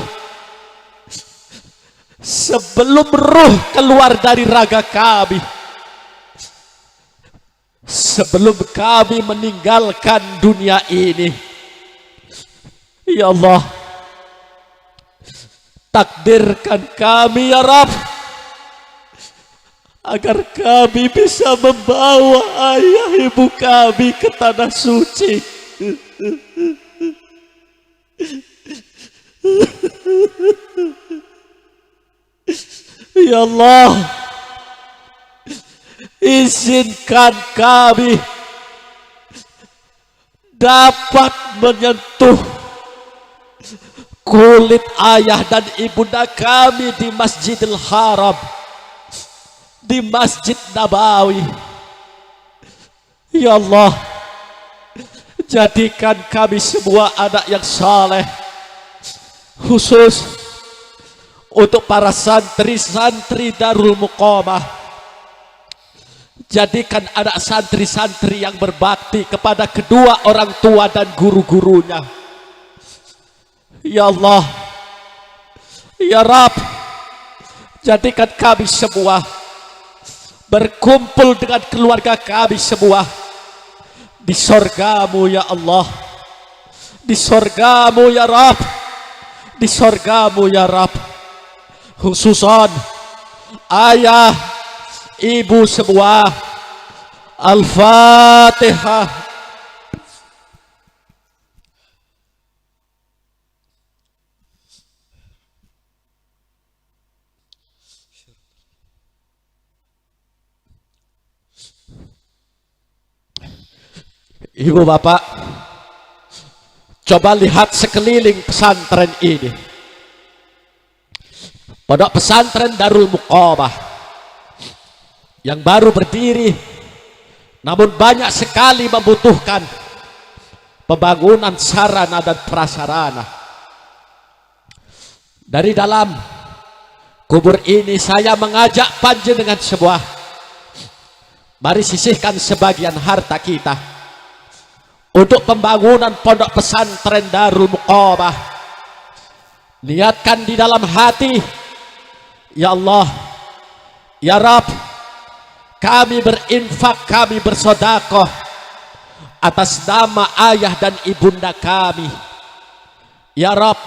sebelum ruh keluar dari raga kami, sebelum kami meninggalkan dunia ini, ya Allah, takdirkan kami ya Rabb, agar kami bisa membawa ayah ibu kami ke tanah suci. Ya Allah, izinkan kami dapat menyentuh kulit ayah dan ibunda kami di Masjidil Haram, di Masjid Nabawi. Ya Allah, jadikan kami semua anak yang saleh, khusus untuk para santri-santri Darul Muqamah. Jadikan anak santri-santri yang berbakti kepada kedua orang tua dan guru-gurunya. Ya Allah, ya Rabb, jadikan kami semua berkumpul dengan keluarga kami semua di sorgamu ya Allah, di sorgamu ya Rabb, di sorgamu ya Rabb. Khususan ayah, ibu semua. Al-Fatihah. Ibu bapak, coba lihat sekeliling pesantren ini. Pondok pesantren Darul Muqamah yang baru berdiri, namun banyak sekali membutuhkan pembangunan sarana dan prasarana. Dari dalam kubur ini saya mengajak panjenengan semua, mari sisihkan sebagian harta kita untuk pembangunan pondok pesantren Darul Muqamah. Niatkan di dalam hati, ya Allah, ya Rabb, kami berinfak, kami bersodakoh atas nama ayah dan ibunda kami. Ya Rabb,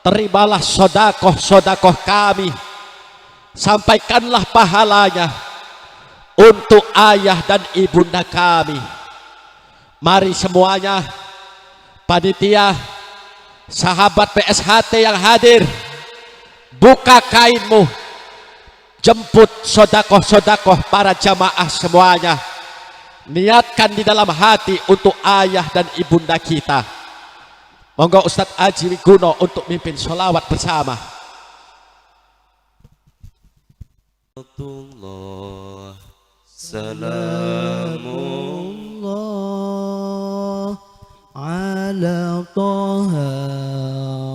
terimalah sodakoh kami, sampaikanlah pahalanya untuk ayah dan ibunda kami. Mari semuanya, panitia, sahabat PSHT yang hadir, buka kainmu, jemput sodakoh para jamaah semuanya. Niatkan di dalam hati untuk ayah dan ibunda kita. Monggo Ustadz Aji Wiguno untuk mimpin sholawat bersama. Salamullah ala Taha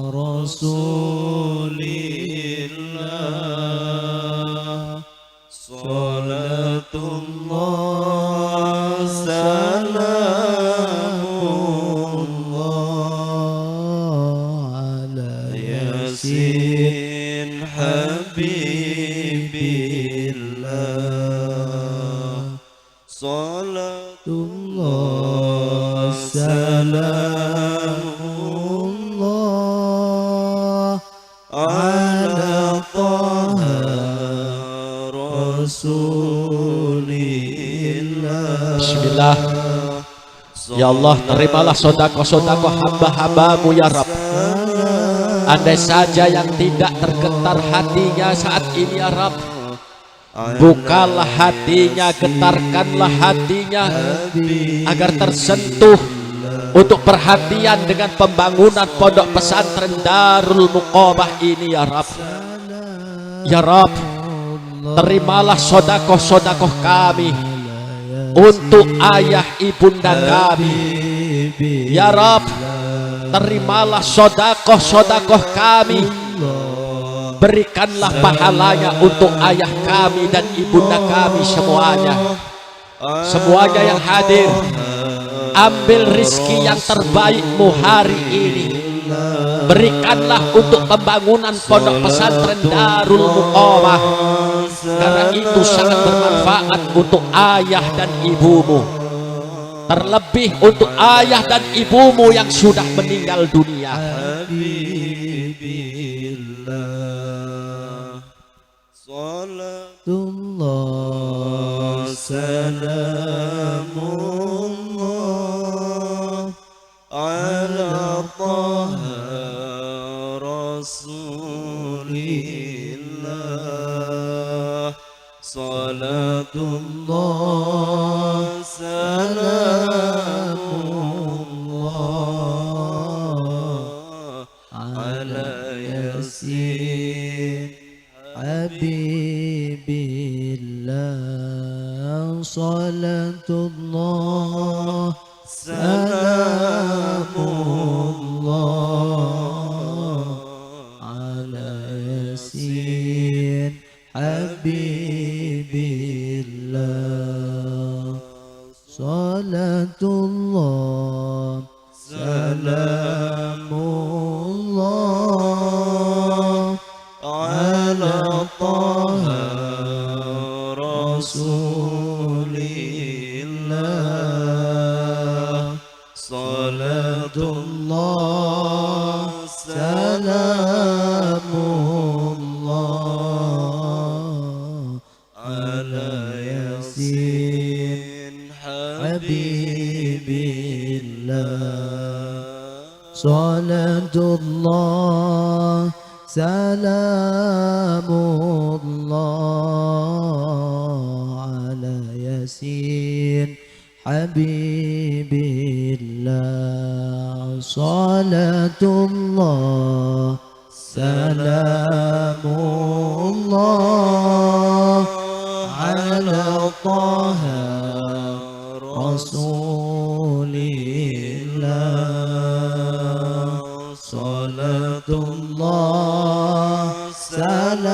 Rasulillah. Salatullah salamullah ala Yasin Habibillah. Salatullah salamullah ala Taha Rasulillah. Bismillah. Ya Allah, terimalah sodakoh hamba-hambamu ya Rabb. Andai saja yang tidak tergetar hatinya saat ini ya Rabb, bukalah hatinya, getarkanlah hatinya agar tersentuh untuk perhatian dengan pembangunan pondok pesantren Darul Muqamah ini ya Rabb. Ya Rabb, terimalah sodakoh kami untuk ayah ibunda kami. Ya Rabb, terimalah sodakoh kami, berikanlah pahalanya untuk ayah kami dan ibunda kami semuanya. Semuanya yang hadir, ambil rizki yang terbaikmu hari ini, berikanlah untuk pembangunan pondok pesantren Darul Muqamah, karena itu sangat bermanfaat untuk ayah dan ibumu, terlebih untuk ayah dan ibumu yang sudah meninggal dunia. Salatullah salamullah ala Taha Rasulillah. Salatullah salamullah ala Yasin Habibillah. Salatullah Salamullah Ala Yasin Habibillah Salatullah Salamullah Ala Taha Rasulillah Salatullah Salamullah Ala Yasin Habibillah Salatullah Salamullah Ala Yasin Habibillah Salatullah Salamullah Ala Taha Rasulillah Salatullah Salamullah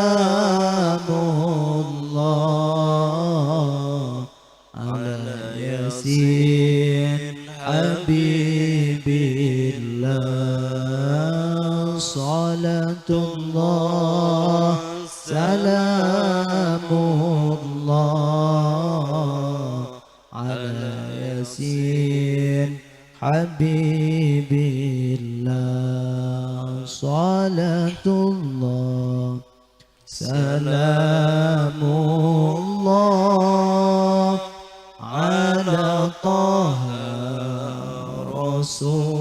Ala Yasin Habibillah Salatullah Salamullah Ala Yasin Habibillah Salatullah Salamullah Ala Taha Rasulillah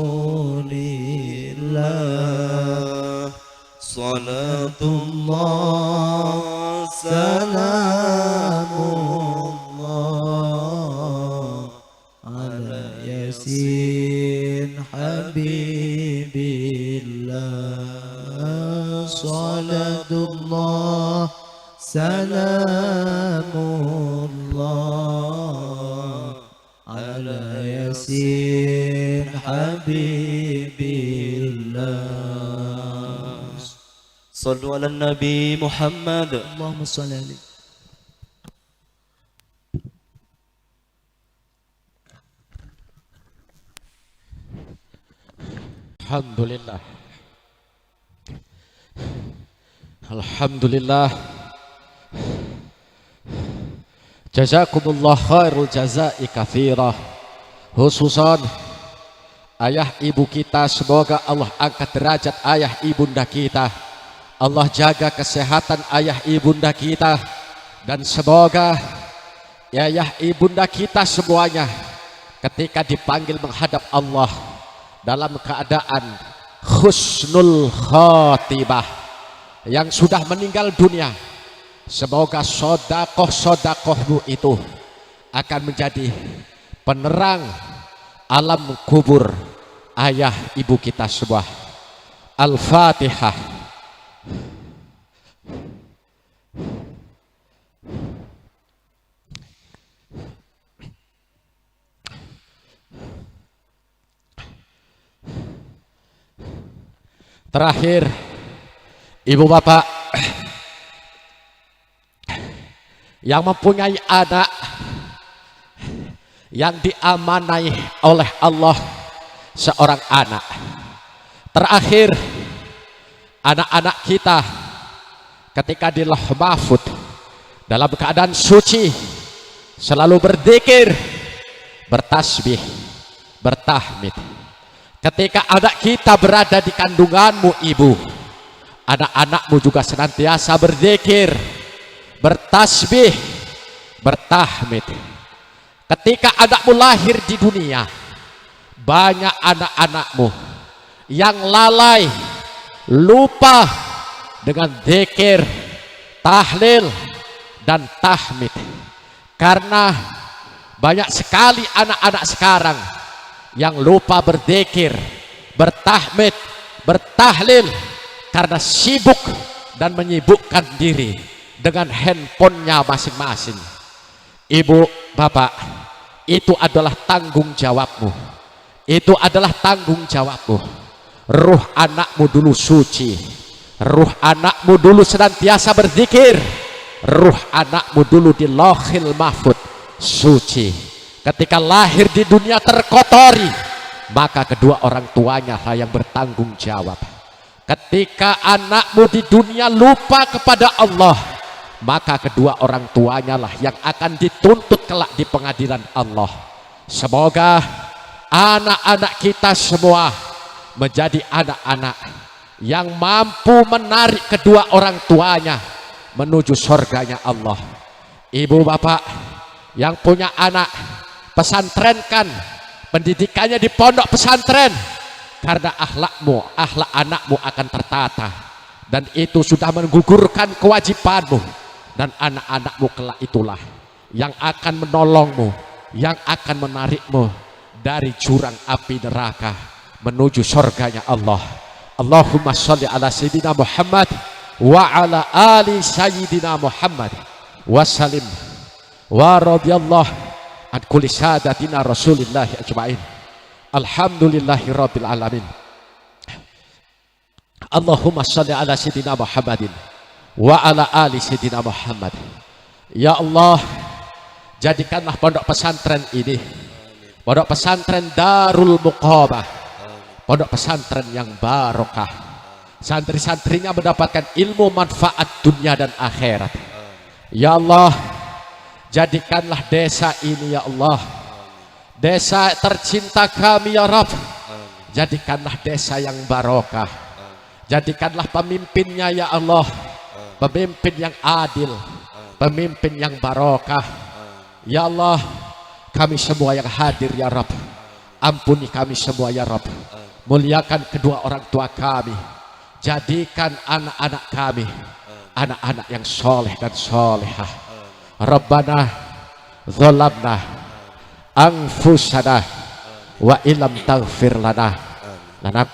Salatullah Salamullah Ala Yasin Habibillah Salatullah Salamullah Ala Yasin Habibillah Sallu ala Nabi Muhammad Allahumma salli alaihi Alhamdulillah. Alhamdulillah. Jazakumullah khairul jazai katsirah. Khususan ayah ibu kita, semoga Allah angkat derajat ayah ibunda kita. Allah jaga kesehatan ayah ibunda kita, dan semoga ayah ibunda kita semuanya ketika dipanggil menghadap Allah dalam keadaan husnul khotimah, yang sudah meninggal dunia, semoga sodakoh-sodakohmu itu akan menjadi penerang alam kubur ayah ibu kita semua. Al-Fatihah. Terakhir, ibu bapak yang mempunyai anak yang diamanai oleh Allah seorang anak. Terakhir, anak-anak kita ketika di Lauh Mahfud dalam keadaan suci selalu berzikir, bertasbih, bertahmid. Ketika anak kita berada di kandunganmu ibu, anak-anakmu juga senantiasa berzikir, bertasbih, bertahmid. Ketika anakmu lahir di dunia, banyak anak-anakmu yang lalai, lupa dengan zikir, tahlil, dan tahmid. Karena banyak sekali anak-anak sekarang yang lupa berzikir, bertahmid, bertahlil karena sibuk dan menyibukkan diri dengan handphonenya masing-masing. Ibu, bapak, Itu adalah tanggung jawabmu. Itu adalah tanggung jawabmu. Ruh anakmu dulu suci. Ruh anakmu dulu senantiasa berzikir. Ruh anakmu dulu di Lauhil Mahfud suci. Ketika lahir di dunia terkotori, maka kedua orang tuanya lah yang bertanggung jawab. Ketika anakmu di dunia lupa kepada Allah, maka kedua orang tuanya lah yang akan dituntut kelak di pengadilan Allah. Semoga anak-anak kita semua menjadi anak-anak yang mampu menarik kedua orang tuanya menuju surganya Allah. Ibu bapak yang punya anak, pesantrenkan pendidikannya di pondok pesantren, karena akhlak anakmu akan tertata, dan itu sudah menggugurkan kewajibanmu. Dan anak-anakmu kelak itulah yang akan menolongmu, yang akan menarikmu dari jurang api neraka menuju surganya Allah. Allahumma sholli ala sayyidina Muhammad wa ala ali sayyidina Muhammad wa salim wa radiyallahu an kulli sadatina Rasulillah ajma'in. Alhamdulillahi rabbil alamin. Allahumma sholli ala sayyidina Muhammadin wa ala ali sayyidina Muhammad. Ya Allah, jadikanlah pondok pesantren ini pondok pesantren Darul Muqamah, pondok pesantren yang barokah. Santri-santrinya mendapatkan ilmu manfaat dunia dan akhirat. Ya Allah, jadikanlah desa ini ya Allah desa tercinta kami ya Rabb. Jadikanlah desa yang barokah. Jadikanlah pemimpinnya ya Allah pemimpin yang adil, pemimpin yang barokah. Ya Allah, kami semua yang hadir ya Rabb, ampuni kami semua ya Rabb. Muliakan kedua orang tua kami. Jadikan anak-anak kami anak-anak yang soleh dan solehah. Rabbana zalamna anfusana wa ilam taghfir lana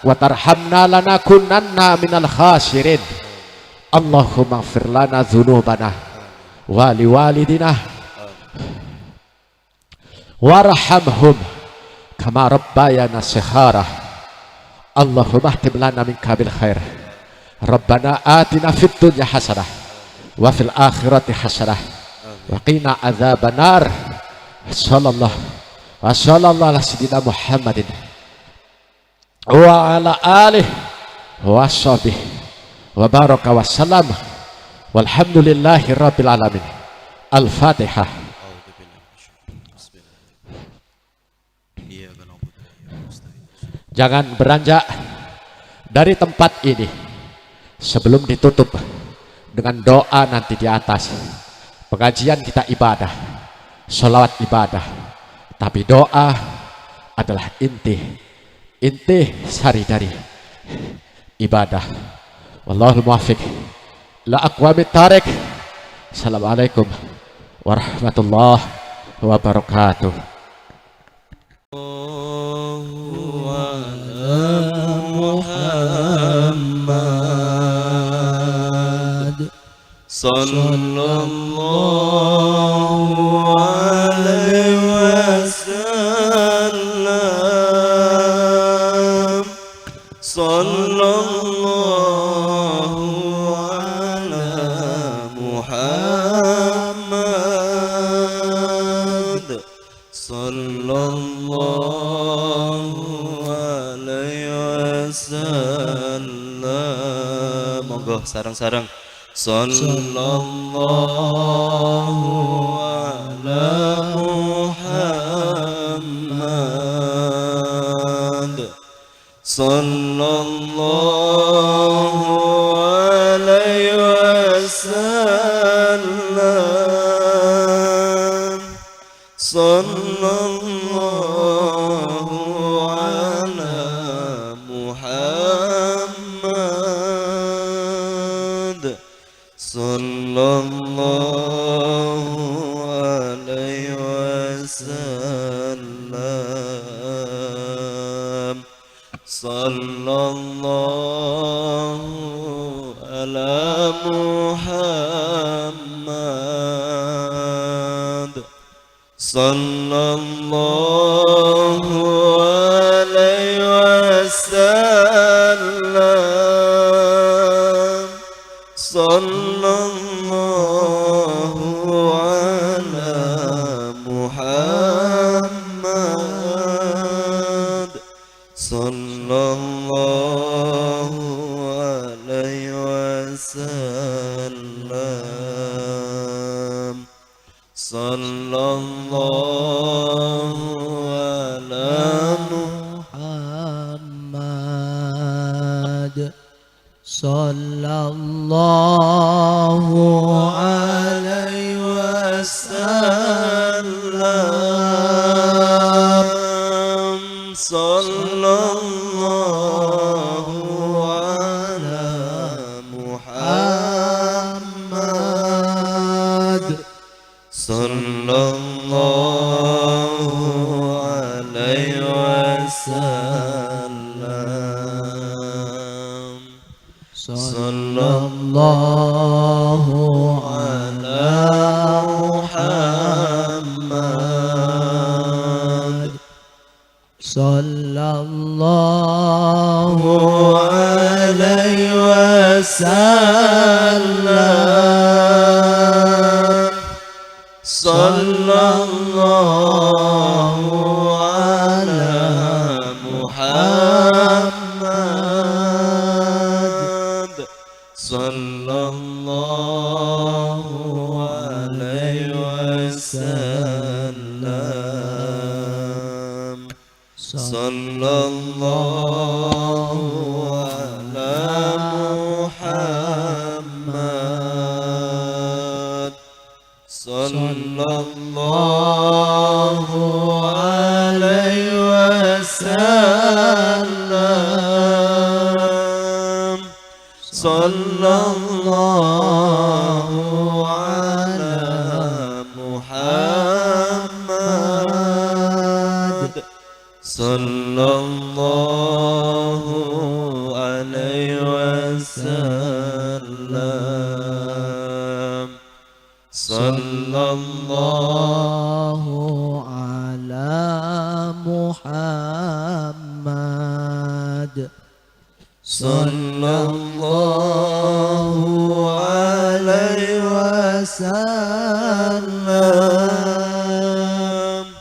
wa tarhamna lanakunanna minal khasirin. Allahumma ighfir lana dzunubana wa liwalidina warhamhum kama rabbayana shighara. Allahumma ihtim lana min kabil khair. Rabbana atina fid dunya hasanah wa fil akhirati hasanah wa qina adzabannar. Sallallahu wa sallallahu ala sayyidina Muhammadin wa ala alihi wa sahbihi wa baraka wa salam walhamdulillahi rabbil alamin. Al-Fatihah. Jangan beranjak dari tempat ini sebelum ditutup dengan doa nanti di atas. Pengajian kita ibadah, sholawat ibadah, tapi doa adalah inti sari dari ibadah. Wallahul muwaffiq la aqwamit thariq. Assalamualaikum warahmatullahi wabarakatuh. Muhammad sallallahu alaihi wasallam. Sallallahu ala Muhammad sallallahu alaihi wasallam. Monggo sareng-sareng. Sallallahu ala Muhammad sallallahu alaihi wasallam. Sallallahu ala Muhammad sallallahu alaihi wasallam. Sallallahu ala Muhammad sallallahu alaihi wasallam, sallallahu ala Muhammad, sallallahu alaihi wasallam, sallallahu ala Muhammad, sallallahu alaihi wasallam, sallallahu ala Muhammad, sallallahu alaihi wasallam, sallallahu ala Muhammad, sallallahu alaihi wasallam, sallallahu ala Muhammad, sallallahu alaihi wasallam, sallallahu ala Muhammad, sallallahu alaihi wasallam, sallallahu ala Muhammad, sallallahu alaihi wasallam, sallallahu ala Muhammad, sallallahu alaihi wasallam, sallallahu ala Muhammad, sallallahu alaihi wasallam, sallallahu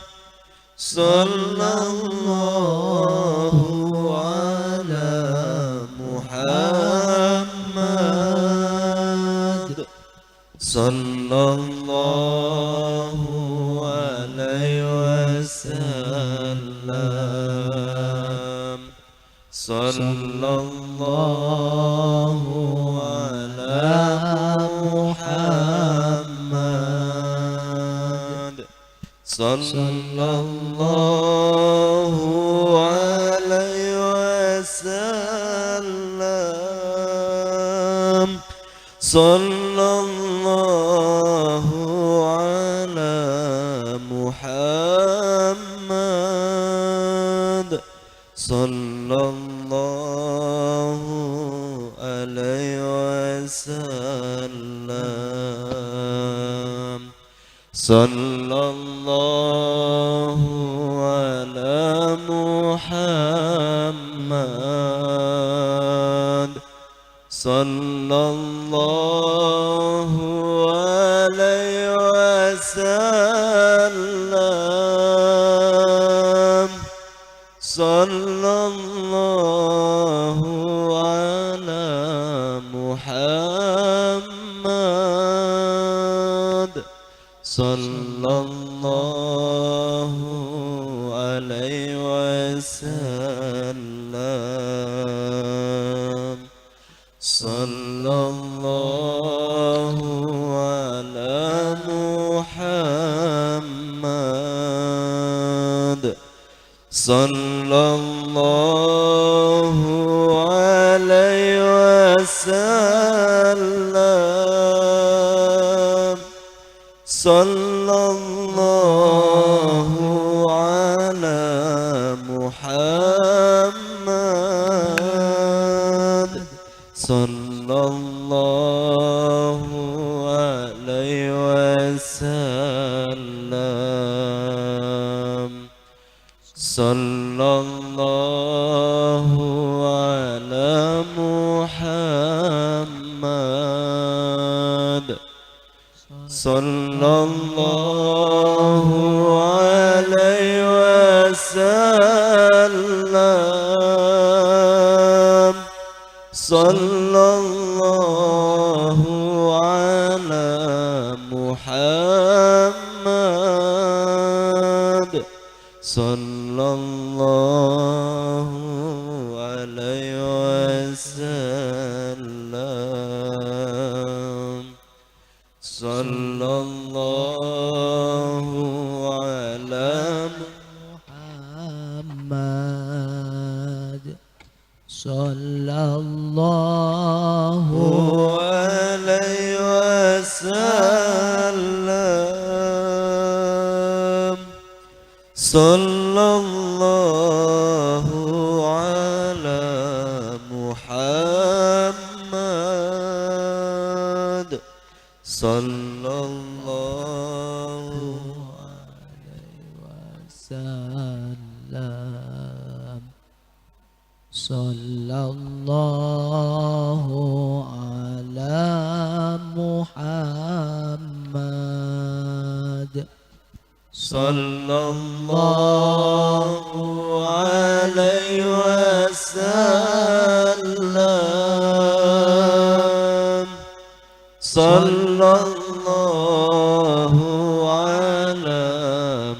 ala Muhammad, sallallahu alaihi wasallam, sallallahu ala Muhammad, sallallahu alaihi wasallam, sallallahu ala Muhammad, sallallahu alaihi wasallam, sallallahu ala Muhammad, sallallahu alaihi wasallam, sallallahu ala Muhammad, sallallahu alaihi wasallam, sallallahu ala Muhammad, sallallahu alaihi wasallam. sallallahu ala Muhammad sallallahu alaihi wasallam sallallahu ala Muhammad sallallahu alaihi wasallam sallallahu ala Muhammad sallallahu alaihi wasallam sallallahu ala Muhammad sallallahu wasallam sallallahu ala Muhammad sallallahu alaihi wasallam sallallahu ala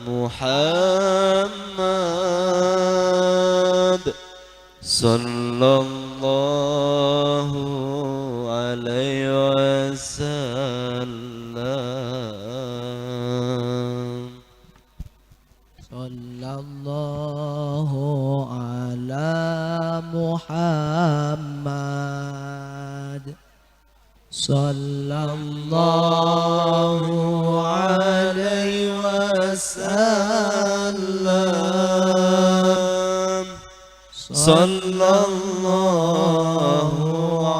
Muhammad sallallahu alaihi wasallam sallallahu ala Muhammad sallallahu alaihi wasallam sallallahu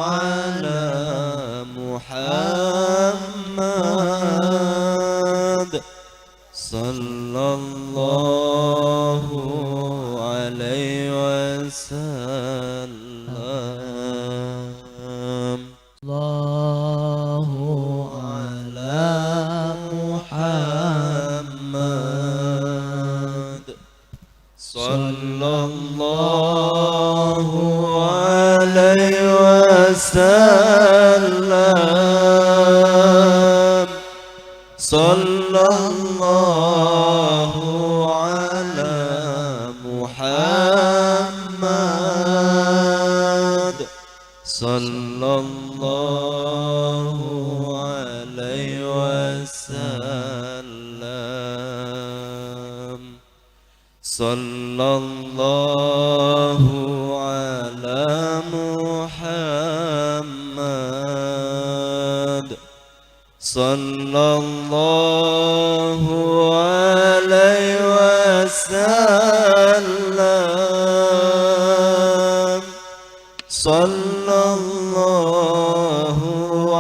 ala Muhammad sallallahu alaihi wasallam sallallahu ala Muhammad sallallahu alaihi wasallam sallallahu ala Muhammad sallallahu alaihi wasallam sallallahu ala Muhammad sallallahu alaihi wasallam sallallahu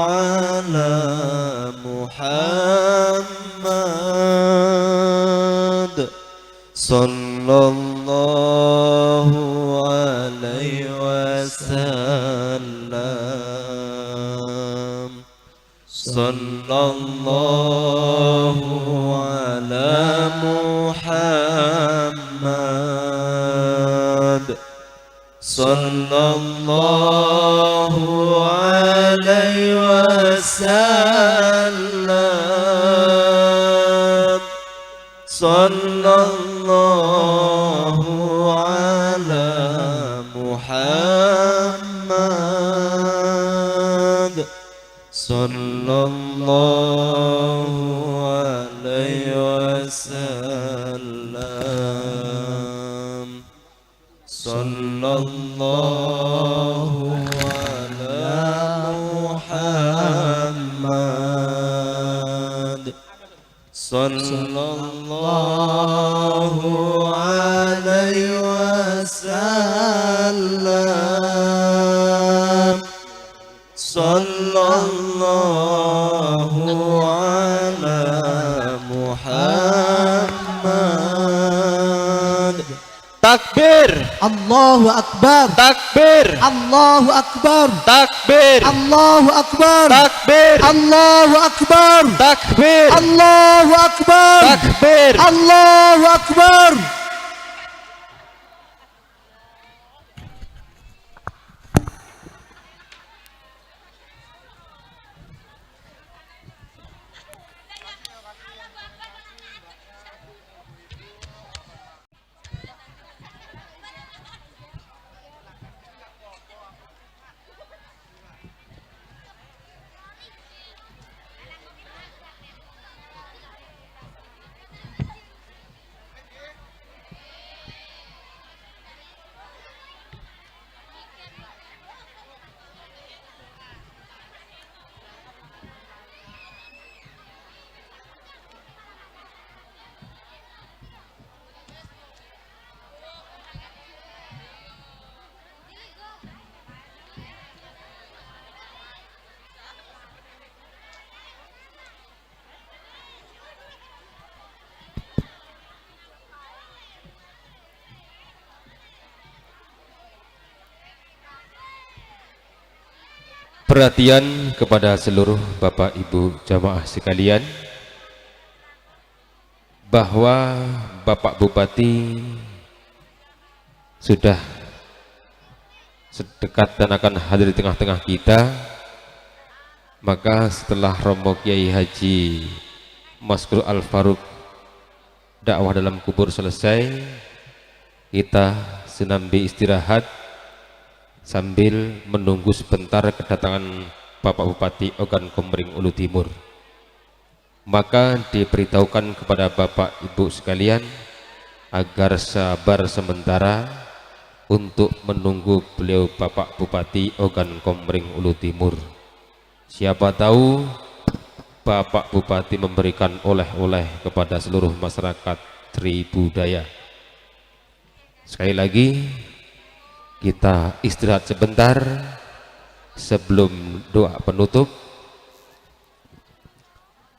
ala Muhammad sallallahu alaihi wasallam sallallahu ala Muhammad sallallahu alaihi wasallam sallallahu ala Muhammad sallallahu alaihi wasallam sallallahu ala Muhammad sallallahu alaihi wasallam sallallahu ala Muhammad Takbir. Allahu Akbar. Takbir. Allahu Akbar. Takbir. Allahu Akbar. Takbir. Allahu Akbar. Takbir. Allahu Akbar. Takbir. Allahu Akbar. Perhatian kepada seluruh Bapak Ibu jamaah sekalian, bahwa Bapak Bupati sudah sedekat dan akan hadir di tengah-tengah kita. Maka setelah Romo Kiai Haji Maskur Al-Faruq dakwah dalam kubur selesai, kita senambi istirahat sambil menunggu sebentar kedatangan Bapak Bupati Ogan Komering Ulu Timur. Maka diberitahukan kepada Bapak Ibu sekalian agar sabar sementara untuk menunggu beliau Bapak Bupati Ogan Komering Ulu Timur. Siapa tahu Bapak Bupati memberikan oleh-oleh kepada seluruh masyarakat Tribudaya. Sekali lagi kita istirahat sebentar sebelum doa penutup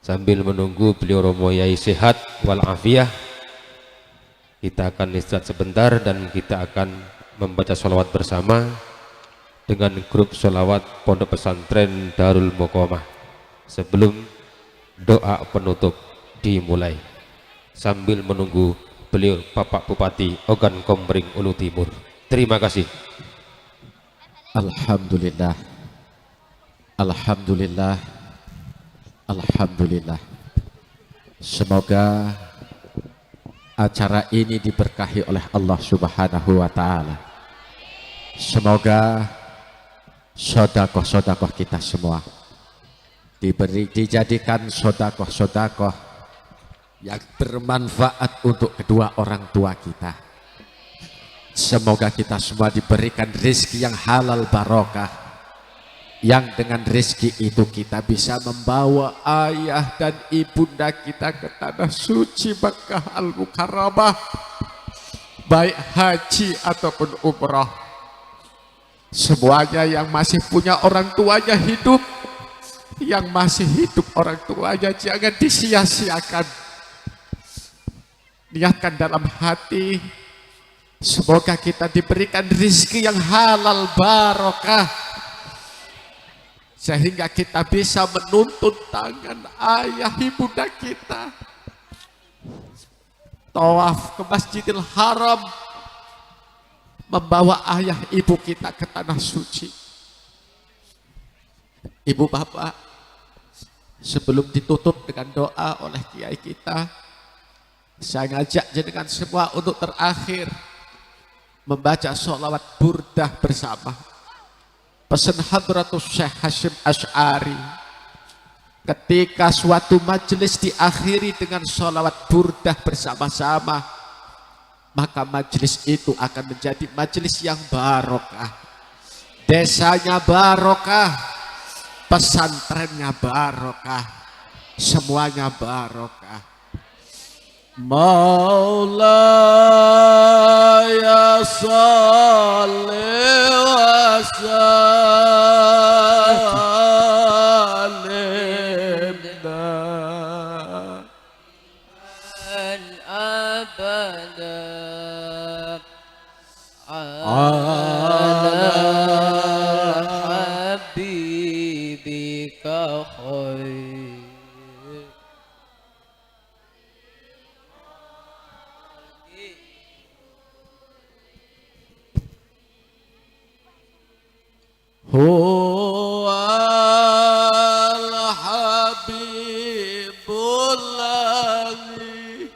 sambil menunggu beliau Romo Yai sehat walafiat. Kita akan istirahat sebentar dan kita akan membaca sholawat bersama dengan grup sholawat Pondok Pesantren Darul Muqamah sebelum doa penutup dimulai sambil menunggu beliau Bapak Bupati Ogan Komering Ulu Timur. Terima kasih. Alhamdulillah. Alhamdulillah. Alhamdulillah. Semoga acara ini diberkahi oleh Allah Subhanahu wa taala. Semoga sedekah-sedekah kita semua dijadikan sedekah-sedekah yang bermanfaat untuk kedua orang tua kita. Semoga kita semua diberikan rezeki yang halal barokah, yang dengan rezeki itu kita bisa membawa ayah dan ibunda kita ke tanah suci Makkah Al-Mukarramah, baik haji ataupun umrah. Semuanya yang masih punya orang tuanya hidup, yang masih hidup orang tuanya jangan disia-siakan. Niatkan dalam hati, semoga kita diberikan rezeki yang halal barokah sehingga kita bisa menuntun tangan ayah ibunda kita tawaf ke Masjidil Haram, membawa ayah ibu kita ke tanah suci. Ibu bapak, sebelum ditutup dengan doa oleh kiai kita, saya ngajak jenengan semua untuk terakhir membaca sholawat burdah bersama. Pesan Hadratus Syekh Hashim Asy'ari, ketika suatu majelis diakhiri dengan sholawat burdah bersama-sama, maka majelis itu akan menjadi majelis yang barokah. Desanya barokah, pesantrennya barokah, semuanya barokah. Maulaya salli wa sallim abada على حبيبك خير هو الحبيب الذي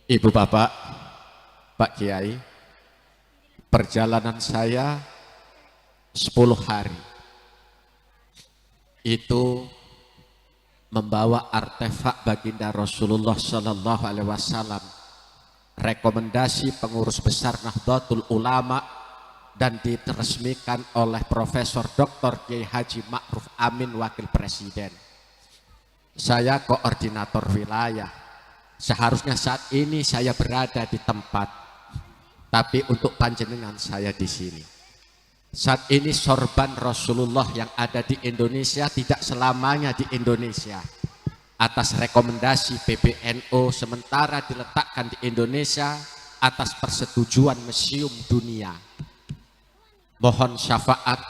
Ibu bapak, Pak Kiai, perjalanan saya 10 hari itu membawa artefak baginda Rasulullah Sallallahu Alaihi Wasallam, rekomendasi pengurus besar Nahdlatul Ulama dan diresmikan oleh Profesor Dr. Kiai Haji Ma'ruf Amin Wakil Presiden. Saya koordinator wilayah. Seharusnya saat ini saya berada di tempat, tapi untuk panjenengan saya di sini. Saat ini sorban Rasulullah yang ada di Indonesia tidak selamanya di Indonesia. Atas rekomendasi PBNU sementara diletakkan di Indonesia atas persetujuan Museum Dunia. Mohon syafaat,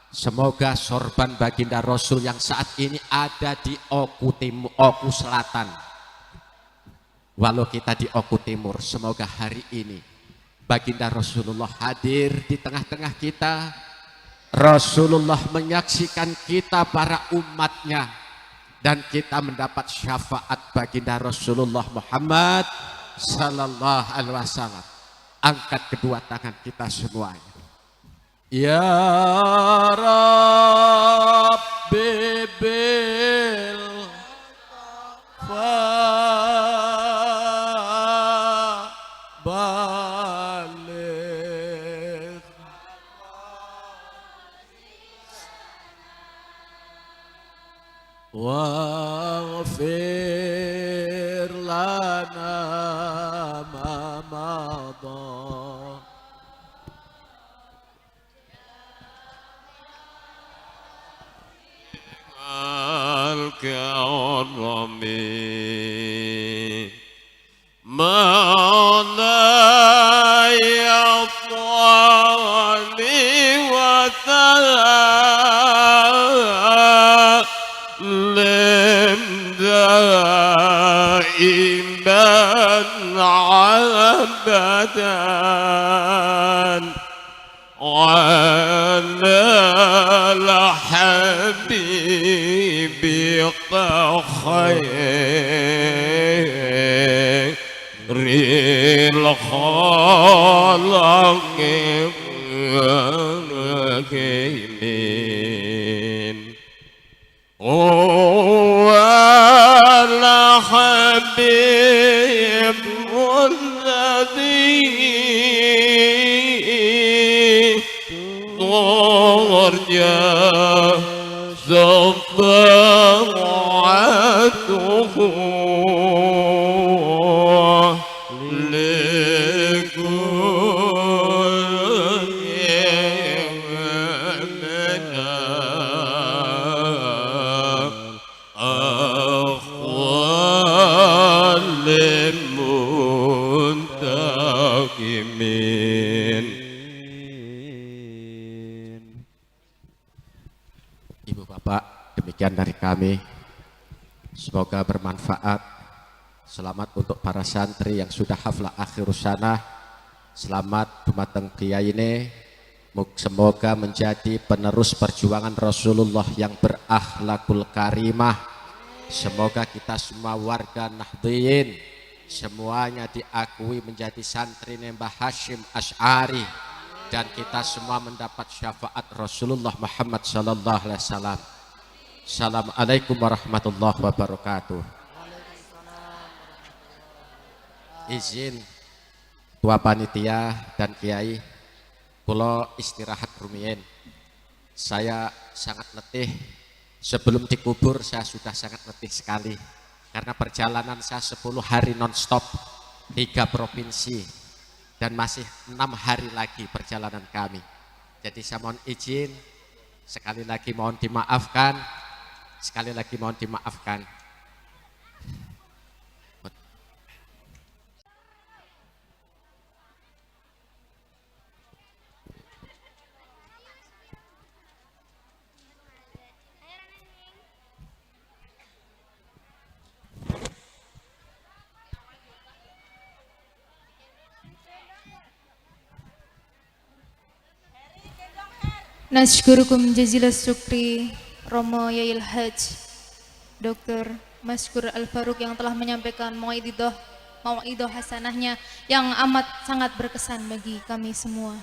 semoga sorban baginda Rasul yang saat ini ada di Oku Timur, Oku Selatan. Walau kita di Oku Timur, semoga hari ini baginda Rasulullah hadir di tengah-tengah kita. Rasulullah menyaksikan kita para umatnya dan kita mendapat syafaat baginda Rasulullah Muhammad Sallallahu Alaihi Wasallam. Angkat kedua tangan kita semuanya. Ya Rabbi bil balik waghfir lana ma madha al-karami ma la yatali wa talim daiman abadan ala al-habibi khair الخالقين هو الحبيب الذي ترجى شفاعته Ibu bapak, demikian dari kami. Semoga bermanfaat. Selamat untuk para santri yang sudah haflah akhirus sanah. Selamat dumateng kiai ini. Semoga menjadi penerus perjuangan Rasulullah yang berakhlakul karimah. Semoga kita semua warga Nahdliyin semuanya diakui menjadi santri Mbah Hashim Asy'ari dan kita semua mendapat syafaat Rasulullah Muhammad sallallahu alaihi wasallam. Assalamualaikum warahmatullahi wabarakatuh. Izin tua panitia dan kiai, kula istirahat rumiyin. Saya sangat letih. Sebelum dikubur saya sudah sangat letih sekali. Karena perjalanan saya 10 hari non-stop, 3 provinsi. Dan masih 6 hari lagi perjalanan kami. Jadi saya mohon izin, sekali lagi mohon dimaafkan. Sekali lagi mohon dimaafkan. Nashkurukum jazilas syukri Romo Yail Haj Dr. Maskur Al-Faruq yang telah menyampaikan mau'idah hasanahnya yang amat sangat berkesan bagi kami semua.